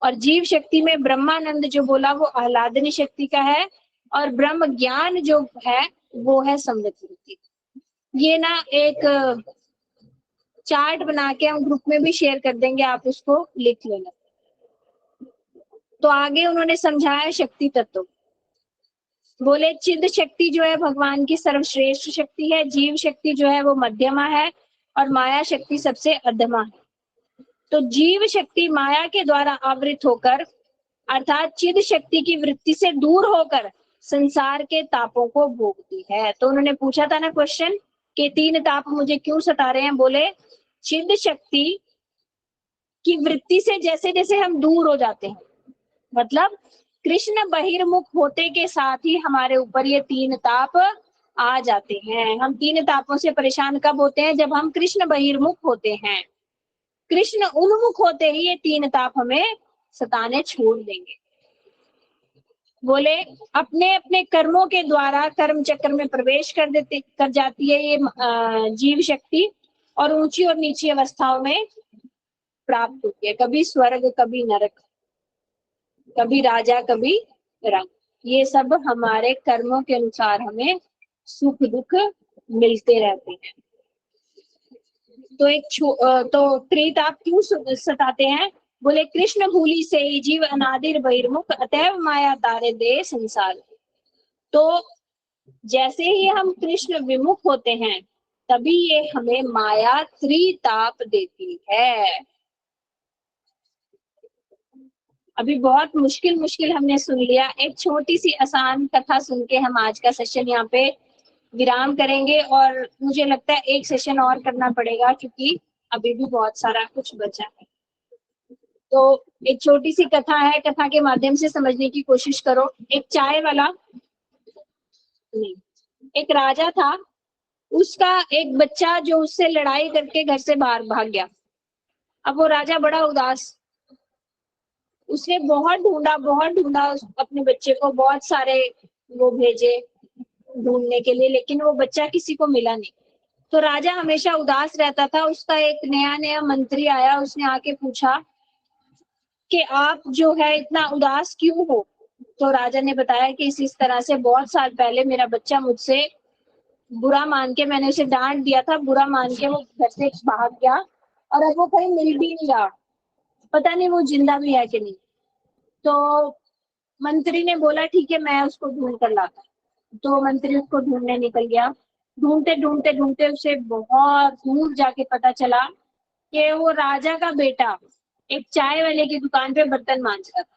और जीव शक्ति में ब्रह्मानंद जो बोला वो आह्लादनी शक्ति का है, और ब्रह्म ज्ञान जो है वो है संवित वृत्ति। ये ना एक चार्ट बना के हम ग्रुप में भी शेयर कर देंगे, आप उसको लिख लेना। तो आगे उन्होंने समझाया शक्ति तत्व। बोले चिद शक्ति जो है भगवान की सर्वश्रेष्ठ शक्ति है, जीव शक्ति जो है वो मध्यमा है, और माया शक्ति सबसे अधमा है। तो जीव शक्ति माया के द्वारा आवृत होकर, अर्थात चिद शक्ति की वृत्ति से दूर होकर संसार के तापों को भोगती है। तो उन्होंने पूछा था ना क्वेश्चन कि 3 ताप मुझे क्यों सता रहे हैं? बोले चिद शक्ति की वृत्ति से जैसे जैसे हम दूर हो जाते हैं, मतलब कृष्ण बहिर्मुख होते के साथ ही हमारे ऊपर ये 3 ताप आ जाते हैं। हम 3 तापों से परेशान कब होते हैं? जब हम कृष्ण बहिर्मुख होते हैं। कृष्ण उन्मुख होते ही ये 3 ताप हमें सताने छोड़ देंगे। बोले अपने अपने कर्मों के द्वारा कर्म चक्र में प्रवेश कर जाती है ये जीव शक्ति, और ऊंची और नीची अवस्थाओं में प्राप्त होती है। कभी स्वर्ग, कभी नरक, कभी राजा, कभी रंग। ये सब हमारे कर्मों के अनुसार हमें सुख दुख मिलते रहते हैं। तो त्रिताप क्यों सताते हैं? बोले कृष्ण भूली से ही जीव अनादिर बहिर्मुख, अतएव माया तारे दे संसार। तो जैसे ही हम कृष्ण विमुख होते हैं, तभी ये हमें माया त्रिताप देती है। अभी बहुत मुश्किल मुश्किल हमने सुन लिया, एक छोटी सी आसान कथा सुन के हम आज का सेशन यहाँ पे विराम करेंगे, और मुझे लगता है एक सेशन और करना पड़ेगा क्योंकि अभी भी बहुत सारा कुछ बचा है। तो एक छोटी सी कथा है, कथा के माध्यम से समझने की कोशिश करो। एक चाय वाला नहीं, एक राजा था, उसका एक बच्चा जो उससे लड़ाई करके घर से बाहर भाग गया। अब वो राजा बड़ा उदास, उसने बहुत ढूंढा अपने बच्चे को, बहुत सारे वो भेजे ढूंढने के लिए, लेकिन वो बच्चा किसी को मिला नहीं। तो राजा हमेशा उदास रहता था। उसका एक नया नया मंत्री आया, उसने आके पूछा कि आप जो है इतना उदास क्यों हो। तो राजा ने बताया कि इस तरह से बहुत साल पहले मेरा बच्चा मुझसे बुरा मान के, मैंने उसे डांट दिया था, बुरा मान के वो घर से भाग गया, और अब वो कहीं मिल भी नहीं रहा, पता नहीं वो जिंदा भी है कि नहीं। तो मंत्री ने बोला ठीक है, मैं उसको ढूंढ कर लाता। तो मंत्री उसको ढूंढने निकल गया। ढूंढते ढूंढते ढूंढते उसे बहुत दूर जाके पता चला कि वो राजा का बेटा एक चाय वाले की दुकान पे बर्तन मांज रहा था।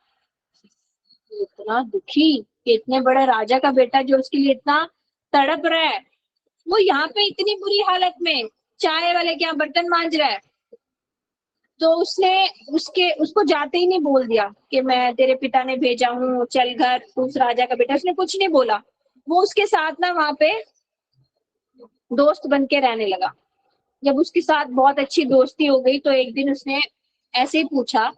इतना दुखी कि इतने बड़े राजा का बेटा जो उसके लिए इतना तड़प रहा है, वो यहाँ पे इतनी बुरी हालत में चाय वाले के यहाँ बर्तन मांज रहा है। तो उसने उसको जाते ही नहीं बोल दिया कि मैं तेरे पिता ने भेजा हूँ, चल घर, उस राजा का बेटा। उसने कुछ नहीं बोला। वो उसके साथ ना वहां पे दोस्त बन के रहने लगा। जब उसके साथ बहुत अच्छी दोस्ती हो गई तो एक दिन उसने ऐसे ही पूछा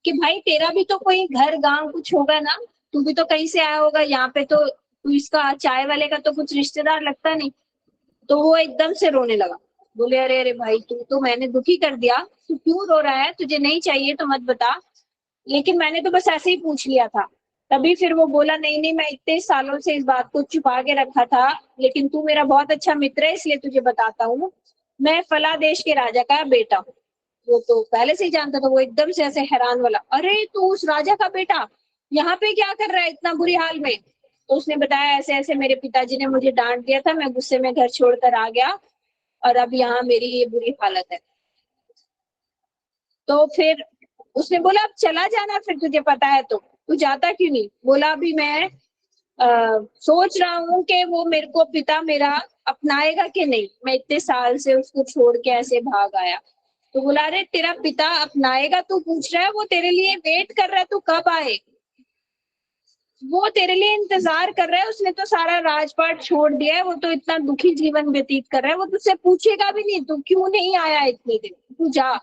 कि भाई तेरा भी तो कोई घर गांव कुछ होगा ना, तू भी तो कहीं से आया होगा यहाँ पे, तो तू इसका चाय वाले का तो कुछ रिश्तेदार लगता नहीं। तो वो एकदम से रोने लगा। बोले अरे अरे भाई, तू तो मैंने दुखी कर दिया, तू क्यों रो रहा है, तुझे नहीं चाहिए तो मत बता, लेकिन मैंने तो बस ऐसे ही पूछ लिया था। तभी फिर वो बोला नहीं नहीं, मैं इतने सालों से इस बात को छुपा के रखा था, लेकिन तू मेरा बहुत अच्छा मित्र है इसलिए तुझे बताता हूँ। मैं फला देश के राजा का बेटा हूँ। वो तो पहले से ही जानता था। वो एकदम से ऐसे हैरान वाला, अरे तू उस राजा का बेटा यहाँ पे क्या कर रहा है इतना बुरी हाल में। तो उसने बताया ऐसे ऐसे मेरे पिताजी ने मुझे डांट दिया था, मैं गुस्से में घर छोड़कर आ गया, और अब यहाँ मेरी ये बुरी हालत है। तो फिर उसने बोला अब चला जाना, फिर तुझे पता है तो तू जाता क्यों नहीं। बोला अभी मैं सोच रहा हूँ कि वो मेरे को पिता मेरा अपनाएगा कि नहीं, मैं इतने साल से उसको छोड़ के ऐसे भाग आया। तो बोला अरे तेरा पिता अपनाएगा तू पूछ रहा है, वो तेरे लिए वेट कर रहा है, तू कब आए, वो तेरे लिए इंतजार कर रहा है। उसने तो सारा राजपाट छोड़ दिया है, वो तो इतना दुखी जीवन व्यतीत कर रहा है, वो तुझसे पूछेगा भी नहीं तू क्यों नहीं आया इतने दिन, तू जा।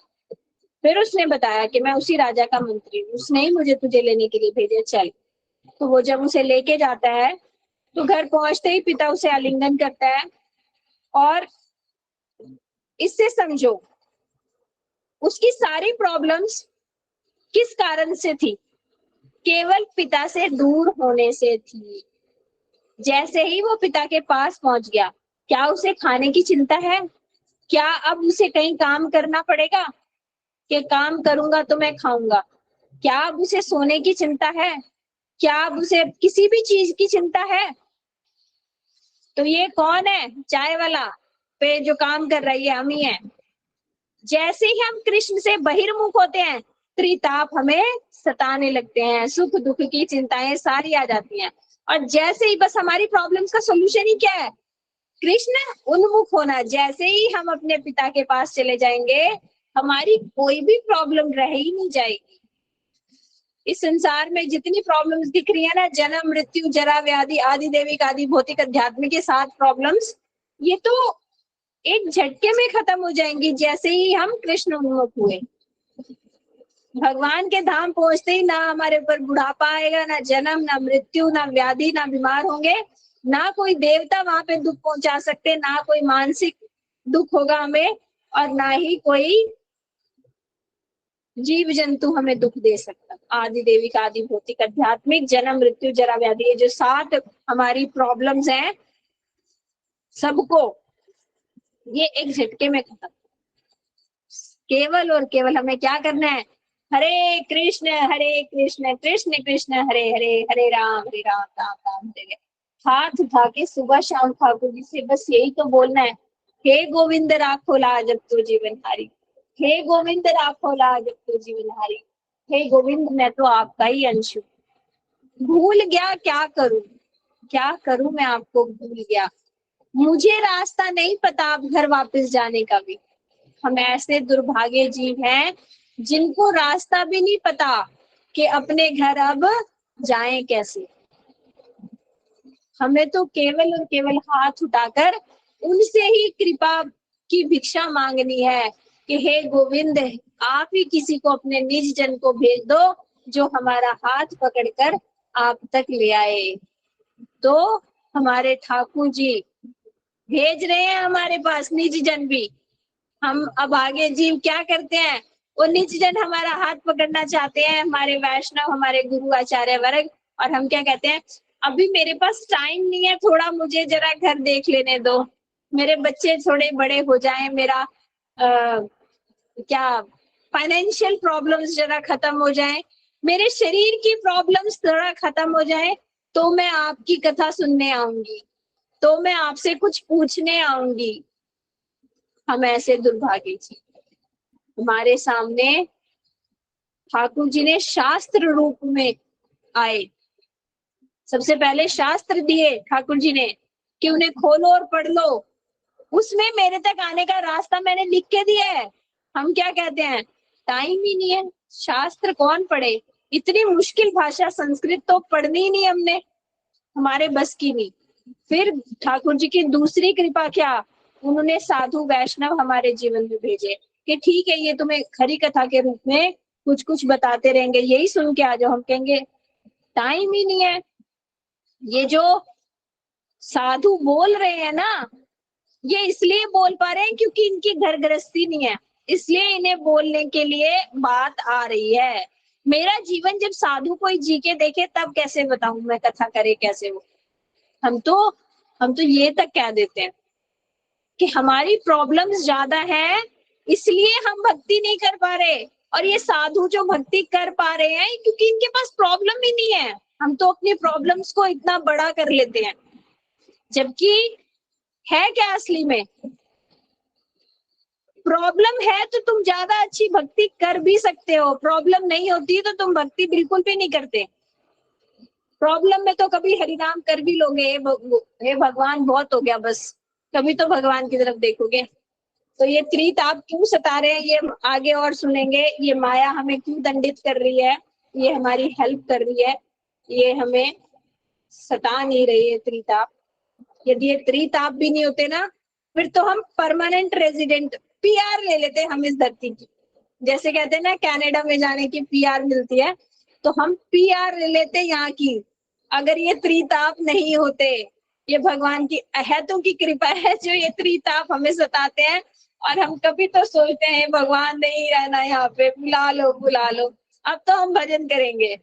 फिर उसने बताया कि मैं उसी राजा का मंत्री हूँ, उसने ही मुझे तुझे लेने के लिए भेजा, चल। तो वो जब उसे लेके जाता है तो घर पहुंचते ही पिता उसे आलिंगन करता है, और इससे समझो उसकी सारी प्रॉब्लम्स किस कारण से थी, केवल पिता से दूर होने से थी। जैसे ही वो पिता के पास पहुंच गया, क्या उसे खाने की चिंता है, क्या अब उसे कहीं काम करना पड़ेगा कि काम करूंगा तो मैं खाऊंगा, क्या अब उसे सोने की चिंता है, क्या अब उसे किसी भी चीज की चिंता है। तो ये कौन है, चाय वाला पे जो काम कर रही है, हम ही है। जैसे ही हम कृष्ण से बहिर्मुख होते हैं, त्रिताप हमें सताने लगते हैं, सुख दुख की चिंताएं सारी आ जाती हैं। और जैसे ही बस हमारी प्रॉब्लम्स का सोल्यूशन ही क्या है, कृष्ण उन्मुख होना। जैसे ही हम अपने पिता के पास चले जाएंगे, हमारी कोई भी प्रॉब्लम रह ही नहीं जाएगी। इस संसार में जितनी प्रॉब्लम्स दिख रही है ना, जन्म मृत्यु जरा व्याधि आदि देविक आदि भौतिक अध्यात्म के साथ प्रॉब्लम्स, ये तो एक झटके में खत्म हो जाएंगी जैसे ही हम कृष्ण उन्मुख हुए। भगवान के धाम पहुंचते ही ना हमारे ऊपर बुढ़ापा आएगा, ना जन्म, ना मृत्यु, ना व्याधि, ना बीमार होंगे, ना कोई देवता वहां पे दुख पहुंचा सकते, ना कोई मानसिक दुख होगा हमें, और ना ही कोई जीव जंतु हमें दुख दे सकता। आदि देविक आदि भौतिक आध्यात्मिक जन्म मृत्यु जरा व्याधि, ये जो 7 हमारी प्रॉब्लम्स हैं, सबको ये एक झटके में खत्म। केवल और केवल हमें क्या करना है, हरे कृष्ण कृष्ण कृष्ण हरे हरे, हरे राम राम राम हरे हरे। हाथ उठा के सुबह शाम ठाकुर जी से बस यही तो बोलना है, हे गोविंद राखो लाज अब तो जीवन हारी, हे गोविंद राखो लाज अब तो जीवन हारी, हे गोविंद मैं तो आपका ही अंश हूँ। भूल गया क्या करूं मैं आपको भूल गया, मुझे रास्ता नहीं पता अब घर वापस जाने का भी। हम ऐसे दुर्भागे जीव हैं जिनको रास्ता भी नहीं पता कि अपने घर अब जाएं कैसे। हमें तो केवल और केवल हाथ उठाकर उनसे ही कृपा की भिक्षा मांगनी है कि हे गोविंद आप ही किसी को अपने निज जन को भेज दो जो हमारा हाथ पकड़कर आप तक ले आए। तो हमारे ठाकुर जी भेज रहे हैं हमारे पास निज जन भी। हम अब आगे जीव क्या करते हैं, वो निज जन हमारा हाथ पकड़ना चाहते हैं, हमारे वैष्णव हमारे गुरु आचार्य वर्ग, और हम क्या कहते हैं, अभी मेरे पास टाइम नहीं है, थोड़ा मुझे जरा घर देख लेने दो, मेरे बच्चे थोड़े बड़े हो जाएं, मेरा क्या फाइनेंशियल प्रॉब्लम्स जरा खत्म हो जाए, मेरे शरीर की प्रॉब्लम्स थोड़ा खत्म हो जाए, तो मैं आपकी कथा सुनने आऊंगी, तो मैं आपसे कुछ पूछने आऊंगी। हम ऐसे दुर्भागी जी, हमारे सामने ठाकुर जी ने शास्त्र रूप में आए, सबसे पहले शास्त्र दिए ठाकुर जी ने कि उन्हें खोलो और पढ़ लो, उसमें मेरे तक आने का रास्ता मैंने लिख के दिया है। हम क्या कहते हैं, टाइम ही नहीं है, शास्त्र कौन पढ़े, इतनी मुश्किल भाषा संस्कृत तो पढ़नी ही नहीं हमने, हमारे बस की नहीं। फिर ठाकुर जी की दूसरी कृपा क्या, उन्होंने साधु वैष्णव हमारे जीवन में भेजे कि ठीक है ये तुम्हें खरी कथा के रूप में कुछ कुछ बताते रहेंगे, यही सुन के आ जाओ। हम कहेंगे टाइम ही नहीं है, ये जो साधु बोल रहे हैं ना, ये इसलिए बोल पा रहे हैं क्योंकि इनकी घर गृहस्थी नहीं है, इसलिए इन्हें बोलने के लिए बात आ रही है। मेरा जीवन जब साधु कोई जी के देखे तब कैसे बताऊं मैं, कथा करे कैसे वो। हम तो ये तक कह देते हैं कि हमारी प्रॉब्लम्स ज्यादा है इसलिए हम भक्ति नहीं कर पा रहे, और ये साधु जो भक्ति कर पा रहे हैं क्योंकि इनके पास प्रॉब्लम ही नहीं है। हम तो अपनी प्रॉब्लम्स को इतना बड़ा कर लेते हैं, जबकि है क्या असली में, प्रॉब्लम है तो तुम ज्यादा अच्छी भक्ति कर भी सकते हो, प्रॉब्लम नहीं होती तो तुम भक्ति बिल्कुल भी नहीं करते। प्रॉब्लम में तो कभी हरिनाम कर भी लोगे, हे भगवान बहुत हो गया बस, कभी तो भगवान की तरफ देखोगे। तो ये त्रिताप क्यों सता रहे हैं ये आगे और सुनेंगे, ये माया हमें क्यों दंडित कर रही है, ये हमारी हेल्प कर रही है, ये हमें सता नहीं रही है त्रिताप। यदि ये त्रिताप भी नहीं होते ना, फिर तो हम परमानेंट रेजिडेंट पीआर ले लेते हम इस धरती की, जैसे कहते हैं ना कनाडा में जाने की पीआर मिलती है, तो हम पीआर ले लेते यहाँ की। अगर ये त्रिताप नहीं होते, ये भगवान की अहतों की कृपा है जो ये त्रिताप हमें सताते हैं, और हम कभी तो सोचते हैं भगवान नहीं रहना यहाँ पे, बुला लो बुला लो, अब तो हम भजन करेंगे।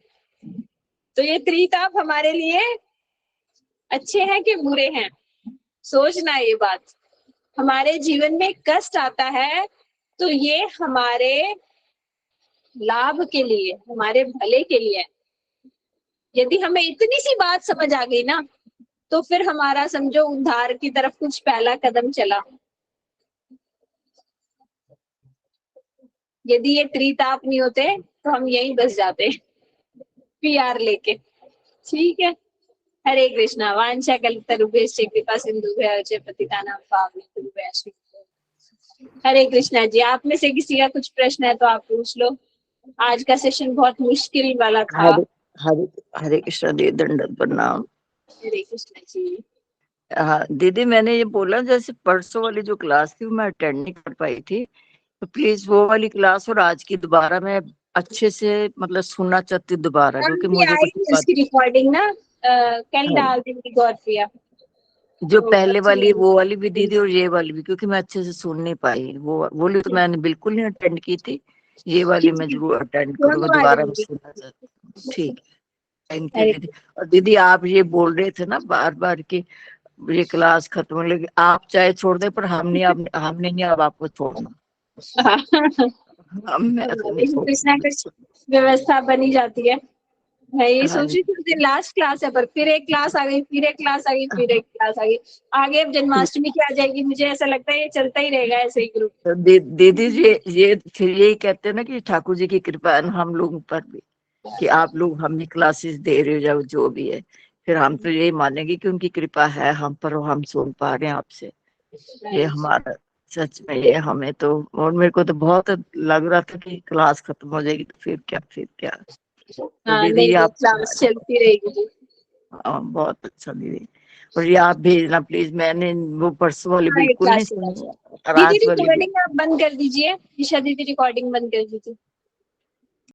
तो ये त्रिताप हमारे लिए अच्छे हैं कि बुरे हैं, सोचना ये बात। हमारे जीवन में कष्ट आता है तो ये हमारे लाभ के लिए, हमारे भले के लिए। यदि हमें इतनी सी बात समझ आ गई ना, तो फिर हमारा समझो उद्धार की तरफ कुछ पहला कदम चला। यदि ये त्रिताप नहीं होते तो हम यहीं बस जाते पीआर लेके। ठीक है, हरे कृष्णा। वांछा कल्पतरुभ्यश्च कृपा सिंधुभ्यश्च पतितानां पावनेभ्यो। हरे कृष्णा जी, आप में से किसी का कुछ प्रश्न है तो आप पूछ लो। आज का सेशन बहुत मुश्किल वाला था। हरे हरे हरे कृष्णा दी, दंडवत प्रणाम। हरे कृष्णा जी। हाँ दीदी, मैंने ये बोला जैसे परसों वाली जो क्लास थी मैं अटेंड नहीं कर पाई थी, तो प्लीज वो वाली क्लास और आज की दोबारा मैं अच्छे से मतलब सुनना चाहती हूँ दोबारा, क्योंकि मुझे कुछ उसकी रिकॉर्डिंग ना कल डाल देंगी गौरप्रिया। जो पहले वाली वो वाली भी दीदी और ये वाली भी, क्योंकि मैं अच्छे से सुन नहीं पाई। वो वाली तो मैंने बिल्कुल नहीं अटेंड की थी, ये वाली मैं जरूर अटेंड करूंगा, दोबारा मैं सुनना चाहती हूँ। ठीक है, थैंक यू दीदी। और दीदी आप ये बोल रहे थे ना बार बार की ये क्लास खत्म हो, लेकिन आप चाहे छोड़ दे पर हमने नहीं अब आपको छोड़ना, हम ऐसे नहीं कुछ ना छोड़ना। कुछ व्यवस्था बनी जाती है। मैं ये हाँ सोच जी। रही थी उस दिन लास्ट क्लास है, पर फिर एक क्लास आ गई, फिर एक क्लास आ गई, फिर एक क्लास आ गई। आगे अब जन्माष्टमी की आ जाएगी, मुझे ऐसा लगता है ये चलता ही रहेगा ऐसे ही ग्रुप। तो दीदी जी, ये फिर यही कहते हैं ना कि ठाकुर जी की कृपा है ना हम लोगों पर भी, कि आप लोग हमें क्लासेस दे रहे हो या जो भी है, फिर हम तो यही मानेंगे कि उनकी कृपा है हम पर और हम सुन पा रहे हैं आपसे। ये हमारा सच में, ये हमें तो, और मेरे को तो बहुत लग रहा था कि क्लास खत्म हो जाएगी तो फिर क्या। तो हाँ, दीदी नहीं ये नहीं, आप, क्लास चलती रहेगी। हाँ, बहुत अच्छा दीदी। और ये आप भेजना प्लीज, मैंने वो परसों वाली हाँ, ये बिल्कुल नहीं क्लास सुनी, और दीदी आज वाली भी। रिकॉर्डिंग आप बंद कर दीजिए, ईशा दीदी रिकॉर्डिंग बंद कर दीजिए।